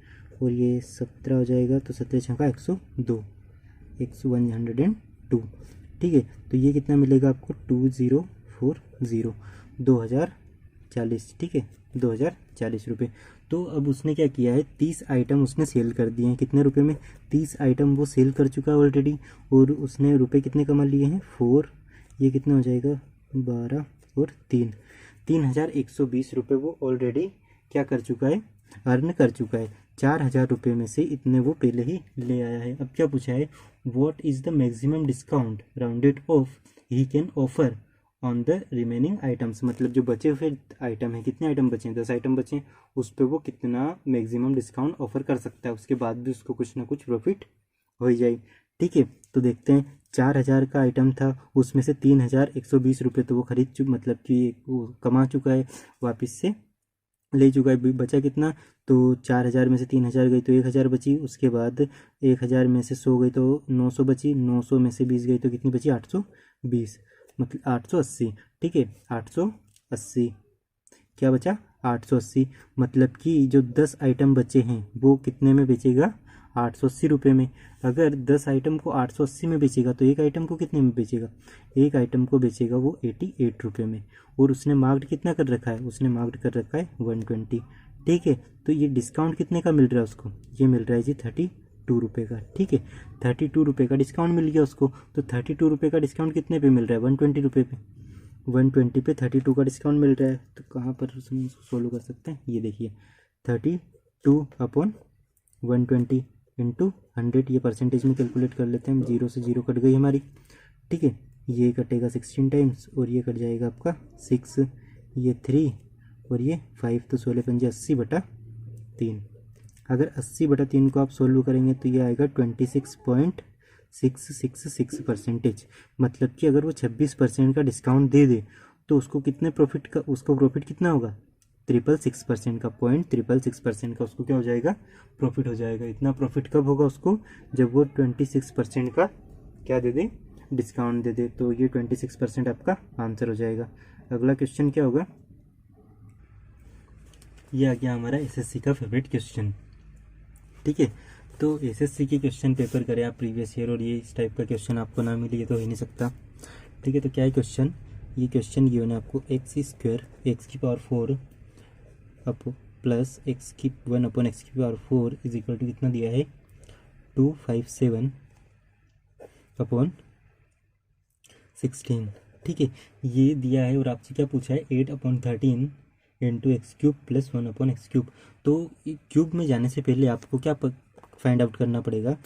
और ये 17 हो जाएगा। तो 17 छक्का 102, 102। ठीक है, तो ये कितना मिलेगा आपको, 2040, 2040। ठीक है, 2040 रुपये। तो अब उसने क्या किया है, 30 आइटम उसने सेल कर दिए हैं, कितने रुपए में, 30 आइटम वो सेल कर चुका है ऑलरेडी, और उसने रुपए कितने कमा लिए हैं, 4। ये कितना हो जाएगा, 12 और 3, 3120 रुपये वो ऑलरेडी क्या कर चुका है, अर्न कर चुका है। 4000 रुपये में से इतने वो पहले ही ले आया है। अब क्या पूछा है, what is the maximum discount rounded off he can offer on the remaining items. मतलब जो बचे हुए आइटम है, कितने आइटम बचे हैं, 10 आइटम बचे हैं, उस पर वो कितना मैक्सिमम डिस्काउंट ऑफर कर सकता है, उसके बाद भी उसको कुछ ना कुछ प्रॉफिट हो ही जाए। ठीक है, तो देखते हैं, 4000 का आइटम था, उसमें से 3120 रुपये तो वो खरीद मतलब कि वो कमा चुका है वापस से ले चुका है, बचा कितना, तो 4000 में से 3000 गई तो 1000 बची, उसके बाद 1000 में से 100 गई तो 900 बची, 900 में से 20 गई तो कितनी बची, 820, मतलब 880। ठीक है, 880 क्या बचा, 880। मतलब कि जो 10 आइटम बचे हैं वो कितने में बेचेगा, 880 रुपये में। अगर 10 आइटम को 880 में बेचेगा तो एक आइटम को कितने में बेचेगा, एक आइटम को बेचेगा वो 88 रुपये में। और उसने मार्क्ड कितना कर रखा है, उसने मार्क्ड कर रखा है 120। ठीक है, तो ये डिस्काउंट कितने का मिल रहा है उसको, ये मिल रहा है जी 32 रुपये का। ठीक है, 32 रुपये का डिस्काउंट मिल गया उसको। तो 32 रुपये का डिस्काउंट कितने पे मिल रहा है, 120 रुपये पे, 120 पे 32 का डिस्काउंट मिल रहा है। तो कहाँ पर हम इसको सोल्व कर सकते हैं, ये देखिए 32/120 इंटू 100, ये परसेंटेज में कैलकुलेट कर लेते हैं हम, 0 से 0 कट गई हमारी। ठीक है, ये कटेगा 16 टाइम्स और ये कट जाएगा आपका 6, ये 3 और ये 5, तो 16×5 = 80/3। अगर 80/3 को आप सोल्व करेंगे तो ये आएगा 26.666%। मतलब कि अगर वो 26% का डिस्काउंट दे दे तो उसको कितने प्रॉफिट का, उसको प्रॉफिट कितना होगा, 666% का, 0.666% का उसको क्या हो जाएगा, प्रॉफिट हो जाएगा। इतना प्रॉफिट कब होगा उसको, जब वो 26% का क्या दे दे, डिस्काउंट दे दे। तो ये 26% आपका आंसर हो जाएगा। अगला क्वेश्चन क्या होगा, ये आ गया हमारा एसएससी का फेवरेट क्वेश्चन। ठीक है, तो एसएससी के क्वेश्चन पेपर करें आप प्रीवियस ईयर और ये इस टाइप का क्वेश्चन आपको ना मिले, ये तो हो ही नहीं सकता। ठीक है, तो क्या है क्वेश्चन, ये क्वेश्चन गिवन है आपको, x² x⁴ up plus x⁴ is equal to कितना दिया है, 257/16। ठीक है, ये दिया है और आपसे क्या पूछा है, 8/13 इंटू x³ प्लस 1/x³। तो क्यूब में जाने से पहले आपको क्या फाइंड आउट करना पड़ेगा,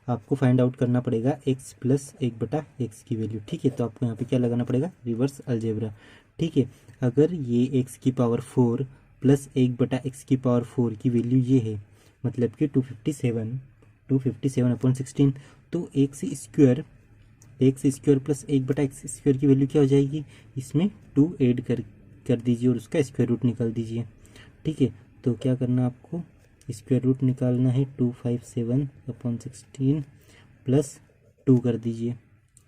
आपको फाइंड आउट करना पड़ेगा x प्लस 1/x की वैल्यू। ठीक है, तो आपको यहाँ पे क्या लगाना पड़ेगा, रिवर्स अलजेब्रा। ठीक है, अगर ये x⁴ प्लस 1/x⁴ की वैल्यू ये है, मतलब कि 257/16, तो x² प्लस 1/x² की वैल्यू क्या हो जाएगी, इसमें 2 ऐड कर दीजिए और उसका स्क्वायर रूट निकाल दीजिए। ठीक है, तो क्या करना आपको, स्क्वायर रूट निकालना है, 257/16 प्लस 2 कर दीजिए।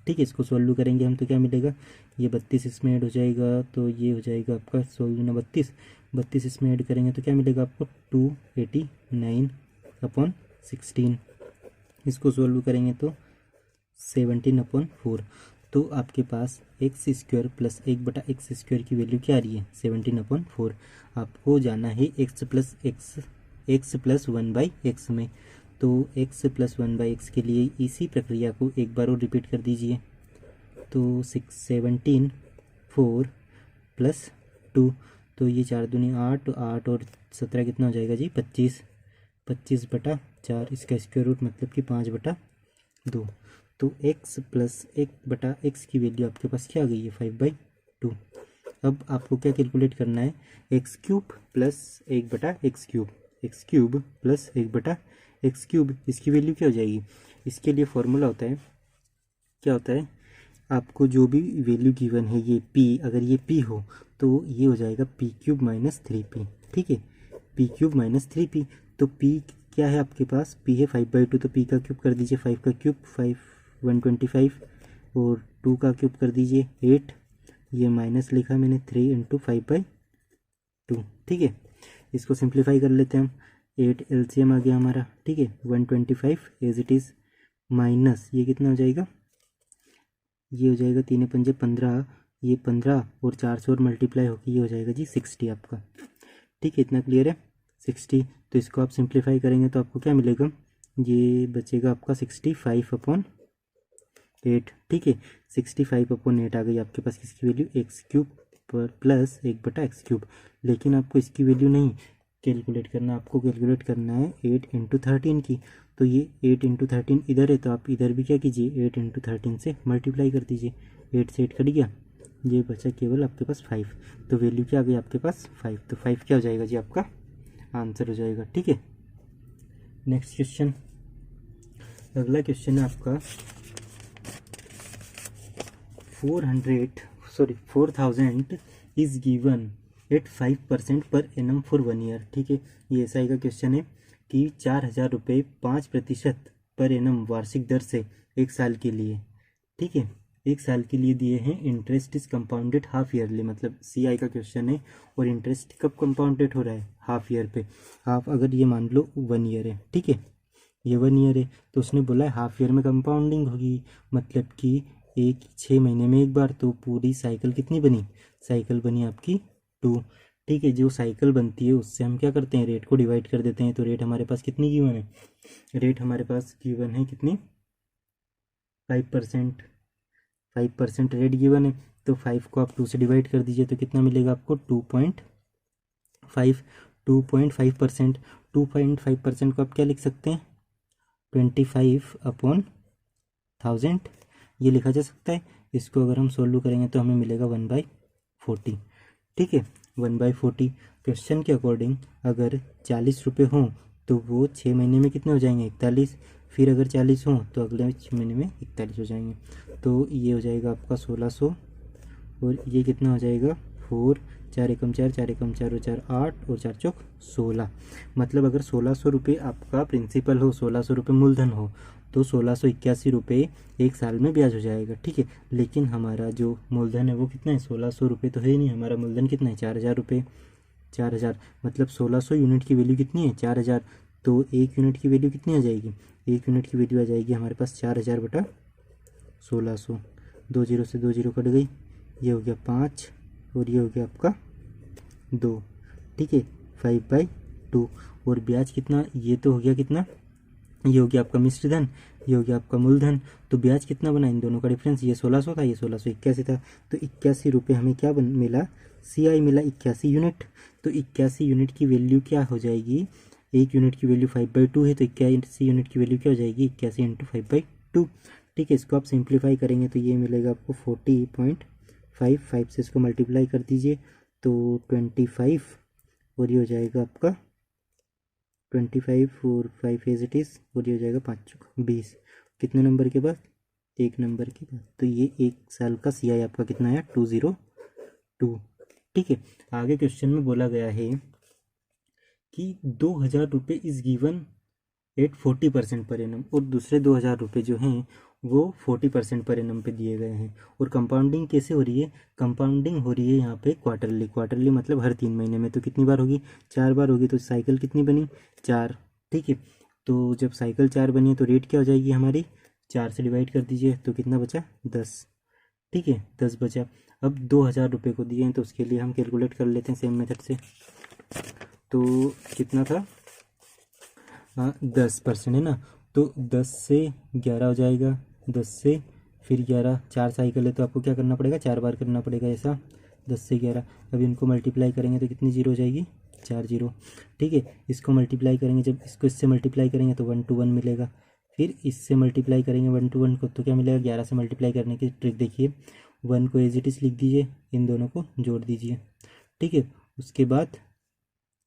ठीक है, इसको सॉल्व करेंगे हम तो क्या मिलेगा, ये 32 इसमें ऐड हो जाएगा तो ये हो जाएगा आपका 16×32 इसमें ऐड करेंगे तो क्या मिलेगा आपको, 289/16। इसको सॉल्व करेंगे तो 17/4। तो आपके पास x² प्लस 1/x² की वैल्यू क्या आ रही है, 17/4। आपको जाना है x प्लस 1/x में। तो x प्लस 1/x के लिए इसी प्रक्रिया को एक बार और रिपीट कर दीजिए। तो 17/4 प्लस 2, तो ये 4 दूनी 8, 8 और 17 कितना हो जाएगा जी, 25/4। इसका स्क्वायर रूट मतलब कि 5/2। तो x प्लस 1/x की वैल्यू आपके पास क्या आ गई है, 5/2। अब आपको क्या कैलकुलेट करना है, x³ plus 1/x³, x³ plus 1/x³, इसकी वैल्यू क्या हो जाएगी। इसके लिए फॉर्मूला होता है, क्या होता है, आपको जो भी वैल्यू गिवन है ये p, अगर ये p हो तो ये हो जाएगा p³ माइनस 3p। ठीक है, p³ माइनस 3p। तो p क्या है आपके पास, p है 5/2, तो p का क्यूब कर दीजिए, 5 का क्यूब 125 और 2 का क्यूब कर दीजिए 8, ये माइनस लिखा मैंने 3 × 5/2। ठीक है, इसको सिंप्लीफाई कर लेते हैं हम, 8 LCM आ गया हमारा। ठीक है, 125 एज इट इज़ माइनस ये कितना हो जाएगा, ये हो जाएगा 3 × 5 = 15, ये 15 और 4 से और मल्टीप्लाई होकर ये हो जाएगा जी 60 आपका। ठीक है, इतना क्लियर है, 60। तो इसको आप सिंप्लीफाई करेंगे तो आपको क्या मिलेगा, ये बचेगा आपका 65/8। ठीक है, 65/8 आ गई आपके पास किसकी वैल्यू, x³ प्लस 1/x³। लेकिन आपको इसकी वैल्यू नहीं कैलकुलेट करना, आपको कैलकुलेट करना है 8 × 13 की। तो ये 8 × 13 इधर है तो आप इधर भी क्या कीजिए, 8 × 13 से मल्टीप्लाई कर दीजिए। 8 से 8 कट गया, ये बचा केवल आपके पास 5। तो वैल्यू क्या आ गई आपके पास, 5। तो 5 क्या हो जाएगा जी, आपका आंसर हो जाएगा। ठीक है, नेक्स्ट क्वेश्चन, अगला क्वेश्चन है आपका 4000 is given eight 5% per annum for 1 year. ठीक है, ये एसआई का क्वेश्चन है कि 4,000 रुपये 5% पर एनम वार्षिक दर से 1 साल के लिए। ठीक है, 1 साल के लिए दिए हैं। Interest is compounded half yearly, मतलब सीआई का क्वेश्चन है और इंटरेस्ट कब कंपाउंडेड हो रहा है, हाफ ईयर पे। हाफ अगर ये मान लो 1 ईयर है, ठीक है, ये 1 ईयर है तो उसने बोला है हाफ ईयर में कंपाउंडिंग होगी, मतलब कि 6 महीने में एक बार। तो पूरी साइकिल कितनी बनी, साइकिल बनी आपकी 2। ठीक है, जो साइकिल बनती है उससे हम क्या करते हैं, रेट को डिवाइड कर देते हैं। तो रेट हमारे पास कितनी गिवन है, रेट हमारे पास गिवन है कितनी, 5%। 5% रेट गिवन है, तो 5 को आप 2 से डिवाइड कर दीजिए तो कितना मिलेगा आपको, 2.5। 2.5%, 2.5% को आप क्या लिख सकते हैं, 25/1000 ये लिखा जा सकता है। इसको अगर हम सोल्व करेंगे तो हमें मिलेगा 1/40। ठीक है, 1/40। क्वेश्चन के अकॉर्डिंग अगर 40 रुपये हों तो वो 6 महीने में कितने हो जाएंगे, 41। फिर अगर 40 हों तो अगले 6 महीने में 41 हो जाएंगे। तो ये हो जाएगा आपका 1600, और ये कितना हो जाएगा 4, 4 एकम 4, 4 एकम 4 और 4 8 और 4 चौक 16। मतलब अगर 1600 रुपये आपका प्रिंसिपल हो, 1600 रुपये मूलधन हो, तो 1681 रुपये 1 साल में ब्याज हो जाएगा। ठीक है, लेकिन हमारा जो मूलधन है वो कितना है, 1600 रुपये तो है ही नहीं, हमारा मूलधन कितना है, 4000 रुपये। 4000 मतलब 1600 यूनिट की वैल्यू कितनी है, 4000। तो 1 यूनिट की वैल्यू कितनी आ जाएगी, 1 यूनिट की वैल्यू आ जाएगी हमारे पास 4000/1600। 2 जीरो से 2 जीरो कट गई, ये हो गया 5 और ये हो गया आपका 2। ठीक है, 5/2। और ब्याज कितना, ये तो हो गया कितना, ये हो गया आपका मिश्र धन, ये हो गया आपका मूलधन। तो ब्याज कितना बना इन दोनों का डिफरेंस, ये 1600 था, ये 1681 था। तो 81 रुपये हमें क्या मिला, सीआई मिला 81 यूनिट। तो 81 यूनिट की वैल्यू क्या हो जाएगी, 1 यूनिट की वैल्यू 5/2 है, तो 81 यूनिट की वैल्यू क्या हो जाएगी, 81 × 5/2। ठीक है, इसको आप सिंप्लीफाई करेंगे तो ये मिलेगा आपको 40.55 से इसको मल्टीप्लाई कर दीजिए तो 25, और ये हो जाएगा आपका 25 और 5 एज इट इज़, और ये हो जाएगा 5 20। कितने नंबर के बाद, 1 नंबर के बाद। तो ये 1 साल का सीआई आपका कितना है, 202। ठीक है, आगे क्वेश्चन में बोला गया है कि 2000 रुपये is given at 40% per annum, और दूसरे 2000 रुपये जो हैं वो 40% पर एनम पे दिए गए हैं। और कंपाउंडिंग कैसे हो रही है, कंपाउंडिंग हो रही है यहाँ पे क्वार्टरली। क्वार्टरली मतलब हर 3 महीने में। तो कितनी बार होगी, 4 बार होगी। तो साइकिल कितनी बनी, 4। ठीक है, तो जब साइकिल 4 बनी है तो रेट क्या हो जाएगी हमारी, 4 से डिवाइड कर दीजिए तो कितना बचा, 10। ठीक है, 10 बचा। अब 2000 रुपये को दिए हैं तो उसके लिए हम कैलकुलेट कर लेते हैं सेम मेथड से। तो कितना था, 10% है ना, तो 10 से 11 हो जाएगा, 10 से फिर 11, 4 साइकिल है तो आपको क्या करना पड़ेगा, 4 बार करना पड़ेगा ऐसा, 10 से 11। अब इनको मल्टीप्लाई करेंगे तो कितनी जीरो हो जाएगी, 4 जीरो। ठीक है, इसको मल्टीप्लाई करेंगे, जब इसको इससे मल्टीप्लाई करेंगे तो 1 to 1 मिलेगा। फिर इससे मल्टीप्लाई करेंगे 1 to 1 को तो क्या मिलेगा, 11 से मल्टीप्लाई करने की ट्रिक देखिए, 1 को एज इट इज़ लिख दीजिए, इन दोनों को जोड़ दीजिए। ठीक है, उसके बाद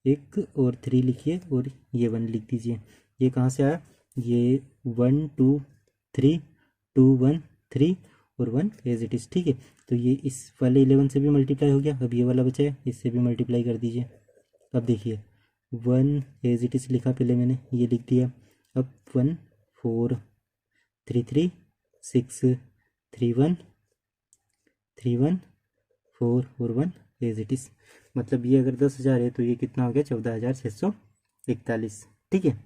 1 और 3 लिखिए और ये 1 लिख दीजिए। ये कहाँ से आया, ये 1 2 3 2 1 3 और 1 एज इट इज़। ठीक है, तो ये इस वाले 11 से भी मल्टीप्लाई हो गया। अब ये वाला बचा है, इससे भी मल्टीप्लाई कर दीजिए। अब देखिए 1 एज इट इज़ लिखा पहले मैंने, ये लिख दिया। अब 1 4 3 3 6 3 1 3 1 4 और 1 एज इट इज़। मतलब ये अगर 10,000 है तो ये कितना हो गया, 14,641। ठीक है,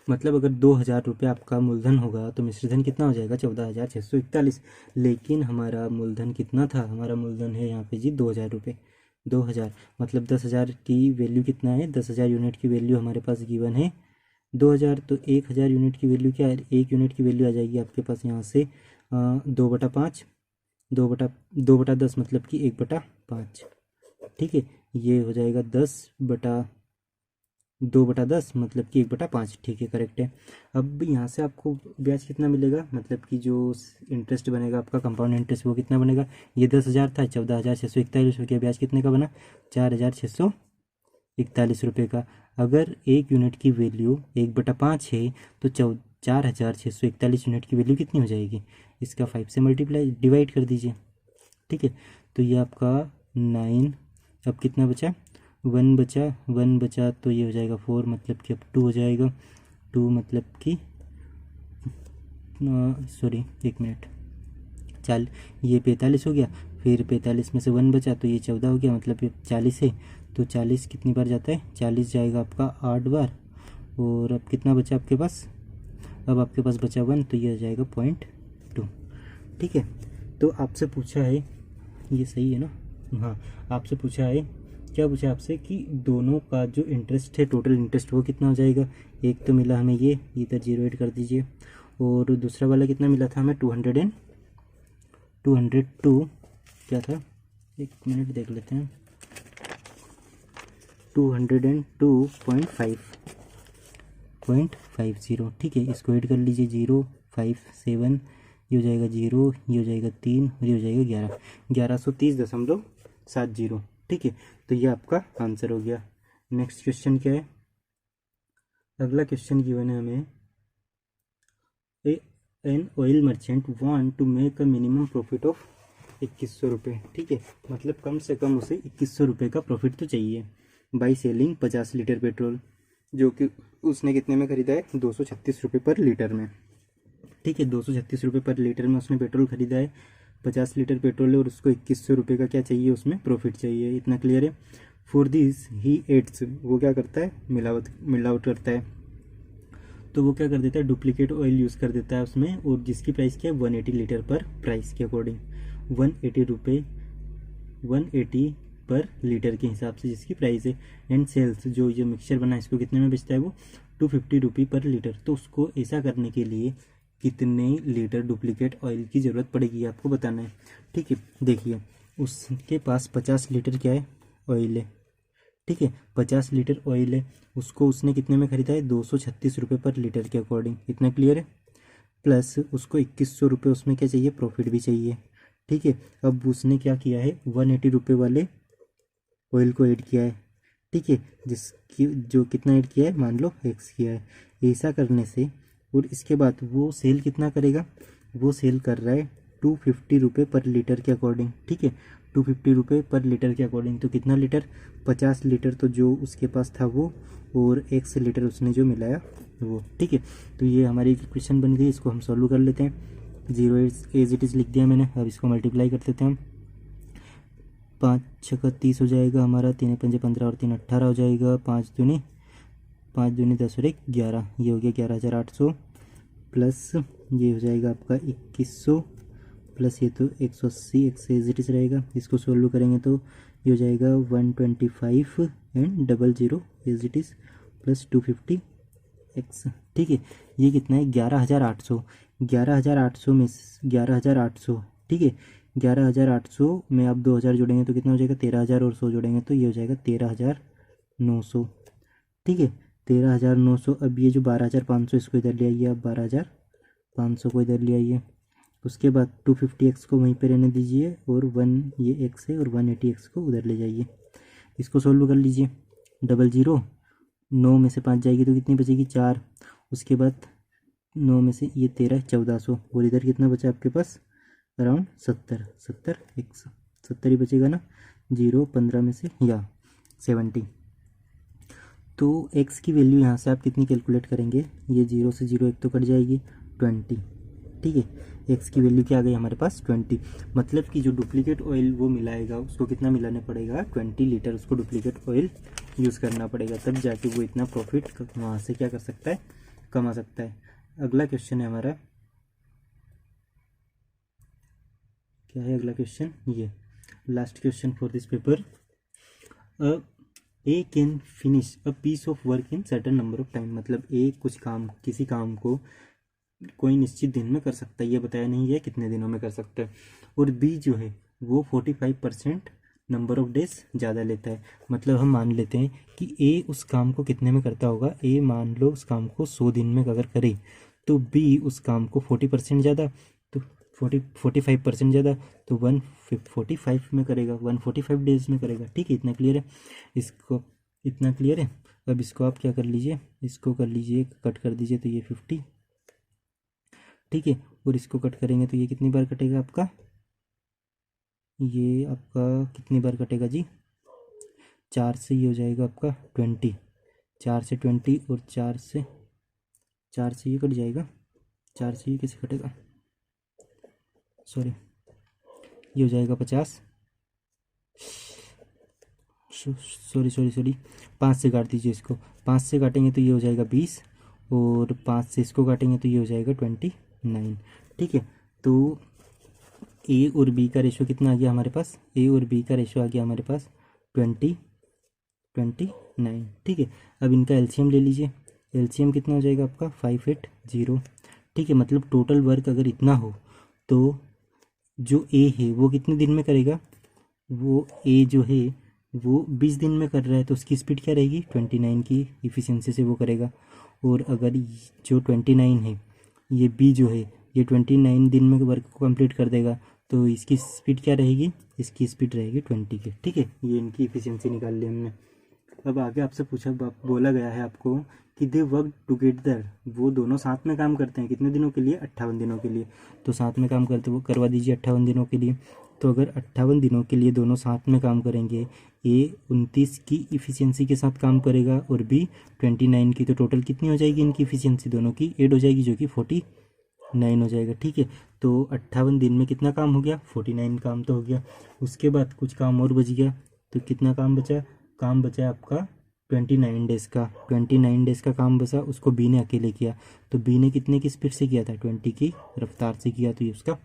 मतलब अगर 2,000 रुपये आपका मूलधन होगा तो मिश्रधन कितना हो जाएगा, 14,641। लेकिन हमारा मूलधन कितना था, हमारा मूलधन है यहाँ पे जी 2,000 रुपये। 2,000 मतलब 10,000 की वैल्यू कितना है, 10,000 यूनिट की वैल्यू हमारे पास गिवन है 2,000। तो 1,000 यूनिट की वैल्यू क्या है, 1 यूनिट की वैल्यू आ जाएगी आपके पास यहाँ से 2/5, 2/10 मतलब कि 1/5। ठीक है, ये हो जाएगा 2/10 मतलब कि 1/5। ठीक है, करेक्ट है। अब यहाँ से आपको ब्याज कितना मिलेगा, मतलब कि जो इंटरेस्ट बनेगा आपका कंपाउंड इंटरेस्ट वो कितना बनेगा, ये 10,000 था, 14,641 रुपये। ब्याज कितने का बना, 4,641 रुपये का। अगर 1 यूनिट की वैल्यू 1/5 है तो 4,641 यूनिट की वैल्यू कितनी हो जाएगी, इसका 5 से मल्टीप्लाई डिवाइड कर दीजिए। ठीक है, तो ये आपका 9 अब कितना बचा, 1 बचा, 1 बचा तो ये हो जाएगा 4, मतलब कि अब 2 हो जाएगा, 2 मतलब कि सॉरी 1 मिनट, ये 45 हो गया, फिर 45 में से 1 बचा तो ये 14 हो गया, मतलब ये 40 है। तो 40 कितनी बार जाता है, 40 जाएगा आपका 8 बार। और अब कितना बचा आपके पास, अब आपके पास बचा 1, तो ये हो जाएगा 0.2। ठीक है, तो आपसे पूछा है, ये सही है ना, हाँ, आपसे पूछा है, क्या पूछा आपसे कि दोनों का जो इंटरेस्ट है, टोटल इंटरेस्ट वो कितना हो जाएगा। एक तो मिला हमें ये, इधर 0 ऐड कर दीजिए, और दूसरा वाला कितना मिला था हमें, 202 क्या था, 1 मिनट देख लेते हैं, 202.50। ठीक है, इसको ऐड कर लीजिए, 057, ये हो जाएगा 0, ये हो जाएगा 3, और ये हो जाएगा 11, 1130.70। ठीक है, तो ये आपका आंसर हो गया। नेक्स्ट क्वेश्चन क्या है, अगला क्वेश्चन गिवन है हमें, an oil merchant want to make a minimum profit of 2100 रुपये। ठीक है, मतलब कम से कम उसे 2100 रुपये का प्रॉफिट तो चाहिए बाई सेलिंग 50 लीटर पेट्रोल, जो कि उसने कितने में खरीदा है, 236 रुपये पर लीटर में। ठीक है, 236 रुपये पर लीटर में उसने पेट्रोल खरीदा है, 50 लीटर पेट्रोल है, और उसको 2100 रुपये का क्या चाहिए, उसमें प्रॉफिट चाहिए। इतना क्लियर है। फॉर दिस ही एड्स, वो क्या करता है, मिलावट करता है। तो वो क्या कर देता है, डुप्लीकेट ऑयल यूज़ कर देता है उसमें, और जिसकी प्राइस क्या है, 180 लीटर पर प्राइस के अकॉर्डिंग, 180 रुपये, 180 पर लीटर के हिसाब से जिसकी प्राइस है। एंड सेल्स, जो ये मिक्सचर बना है इसको कितने में बेचता है वो, 250 रुपये पर लीटर। तो उसको ऐसा करने के लिए कितने लीटर डुप्लीकेट ऑयल की ज़रूरत पड़ेगी आपको बताना है। ठीक है, देखिए उसके पास 50 लीटर क्या है, ऑयल है। ठीक है, 50 लीटर ऑयल है, उसको उसने कितने में खरीदा है, 236 रुपये पर लीटर के अकॉर्डिंग। इतना क्लियर है। प्लस उसको 2100 रुपये उसमें क्या चाहिए, प्रॉफिट भी चाहिए। ठीक है, अब उसने क्या किया है, 180 रुपये वाले ऑयल को ऐड किया है। ठीक है, जिसकी जो कितना ऐड किया है, मान लो एक्स किया है। ऐसा करने से, और इसके बाद वो सेल कितना करेगा, वो सेल कर रहा है 250 रुपये पर लीटर के अकॉर्डिंग। ठीक है, 250 रुपये पर लीटर के अकॉर्डिंग, तो कितना लीटर, 50 लीटर तो जो उसके पास था वो, और एक्स लीटर उसने जो मिलाया वो। ठीक है, तो ये हमारी इक्वेशन बन गई, इसको हम सॉल्व कर लेते हैं। 0 एज इट इज़ लिख दिया मैंने, अब इसको मल्टीप्लाई कर देते हैं हम। 5 छक्का 30 हो जाएगा हमारा, 3 पंजे 15 और 3 18 हो जाएगा, 5 दूनी 10 और 1 11, ये हो गया 11,800, प्लस ये हो जाएगा आपका 2100, प्लस ये तो 180 एक्स एज इट इज रहेगा। इसको सोल्व करेंगे तो ये हो जाएगा 125 and 00 as it is, plus 250 x. ठीक है, ये कितना है, 11,800, 11,800 में 11,800। ठीक है, 11,800 में आप 2,000 जोड़ेंगे तो कितना हो जाएगा, 13,000, और 100 जोड़ेंगे तो ये हो जाएगा 13,900। ठीक है, 13,900। अब ये जो 12,500 इसको इधर ले आइए, आप 12,500 को इधर ले आइए। उसके बाद 250 एक्स को वहीं पे रहने दीजिए, और 1 ये एक्स है, और 180 एक्स को उधर ले जाइए। इसको सोल्व कर लीजिए, 00, 9 में से 5 जाएगी तो कितनी बचेगी, 4। उसके बाद 9 में से ये 13, 1400, और इधर कितना बचा आपके पास, अराउंड 70 एक्स, 70 ही बचेगा ना। 0 15 में से या 70, तो एक्स की वैल्यू यहाँ से आप कितनी कैलकुलेट करेंगे, ये 0 से 0 एक तो कट जाएगी, 20। ठीक है, एक्स की वैल्यू क्या आ गई हमारे पास, 20। मतलब कि जो डुप्लीकेट ऑयल वो मिलाएगा उसको कितना मिलाने पड़ेगा, 20 लीटर उसको डुप्लीकेट ऑयल यूज़ करना पड़ेगा, तब जाके वो इतना प्रॉफिट वहाँ से क्या कर सकता है, कमा सकता है। अगला क्वेश्चन है हमारा, क्या है अगला क्वेश्चन, ये last question for this paper. A can finish a piece of work in certain number of time, मतलब ए कुछ काम, किसी काम को कोई निश्चित दिन में कर सकता है, ये बताया नहीं है कितने दिनों में कर सकता है। और बी जो है वो 45% नंबर ऑफ डेज ज़्यादा लेता है। मतलब हम मान लेते हैं कि ए उस काम को कितने में करता होगा, ए मान लो उस काम को 100 दिन में अगर करे, तो बी उस काम को 40% ज़्यादा, तो 45% ज़्यादा, तो 145 में करेगा, 145 डेज में करेगा। ठीक है, इतना क्लियर है, इसको इतना क्लियर है। अब इसको आप क्या कर लीजिए, इसको कर लीजिए, कट कर दीजिए, तो ये 50। ठीक है, और इसको कट करेंगे तो ये कितनी बार कटेगा आपका, ये आपका कितनी बार कटेगा जी, 4 से ये हो जाएगा आपका 20, 4 से 20 और 4 से ये कट जाएगा, 4 से ये कैसे कटेगा, सॉरी, ये हो जाएगा 50, सॉरी 5 से काट दीजिए इसको, 5 से काटेंगे तो ये हो जाएगा 20 और 5 से इसको काटेंगे तो ये हो जाएगा 29। ठीक है, तो ए और बी का रेशो कितना आ गया हमारे पास, ए और बी का रेशो आ गया हमारे पास 29। ठीक है, अब इनका एलसीएम ले लीजिए, एलसीएम कितना हो जाएगा आपका 580। ठीक है, मतलब टोटल वर्क अगर इतना हो तो जो ए है वो कितने दिन में करेगा, वो ए जो है वो 20 दिन में कर रहा है, तो उसकी स्पीड क्या रहेगी 29 की इफ़िशियंसी से वो करेगा। और अगर जो 29 है ये बी जो है ये 29 दिन में वर्क को कंप्लीट कर देगा, तो इसकी स्पीड क्या रहेगी, इसकी स्पीड रहेगी 20 की। ठीक है, ये इनकी इफ़िशियंसी निकाल ली हमने। अब आगे आपसे बोला गया है आपको कि दे वर्क टुगेदर, वो दोनों साथ में काम करते हैं कितने दिनों के लिए, 58 दिनों के लिए। तो साथ में काम करते वो करवा दीजिए 58 दिनों के लिए। तो अगर 58 दिनों के लिए दोनों साथ में काम करेंगे, ए 29 की इफ़िशियंसी के साथ काम करेगा और बी 29 की, तो टोटल कितनी हो जाएगी इनकी इफ़िशियंसी दोनों की, 8 हो जाएगी, जो कि 49 हो जाएगा। ठीक है, तो 58 दिन में कितना काम हो गया, 49 काम तो हो गया। उसके बाद कुछ काम और बच गया, तो कितना काम बचा, काम बचा आपका 29 डेज़ का, 29 डेज़ का काम बचा, उसको बी ने अकेले किया। तो बी ने कितने की स्पीड से किया था, 20 की रफ्तार से किया, तो ये उसका,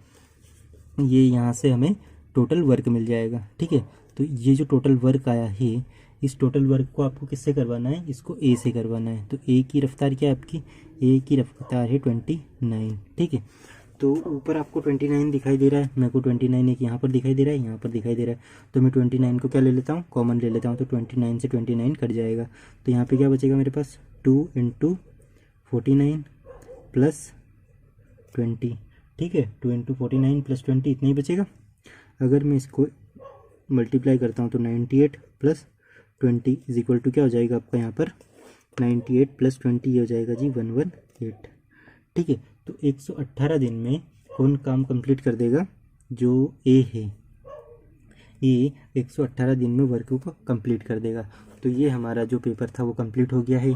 ये यहाँ से हमें टोटल वर्क मिल जाएगा। ठीक है, तो ये जो टोटल वर्क आया है, इस टोटल वर्क को आपको किससे करवाना है, इसको ए से करवाना है। तो ए की रफ्तार क्या है आपकी, ए की रफ्तार है 29। ठीक है, तो ऊपर आपको 29 दिखाई दे रहा है, मेरे को 29 एक यहाँ पर दिखाई दे रहा है, यहाँ पर दिखाई दे रहा है, तो मैं 29 को क्या ले लेता हूँ, कॉमन ले लेता हूँ। तो 29 से 29 कट जाएगा, तो यहाँ पे क्या बचेगा मेरे पास, 2 × 49 प्लस 20। ठीक है, 2 × 49 प्लस 20 इतना ही बचेगा। अगर मैं इसको मल्टीप्लाई करता हूँ तो 98 प्लस 20 इज इक्वल टू क्या हो जाएगा आपका यहाँ पर, 98 प्लस 20 ये हो जाएगा जी 118। ठीक है, तो 118 दिन में कौन काम कंप्लीट कर देगा, जो ए है, ये 118 दिन में वर्क को कंप्लीट कर देगा। तो ये हमारा जो पेपर था वो कंप्लीट हो गया है।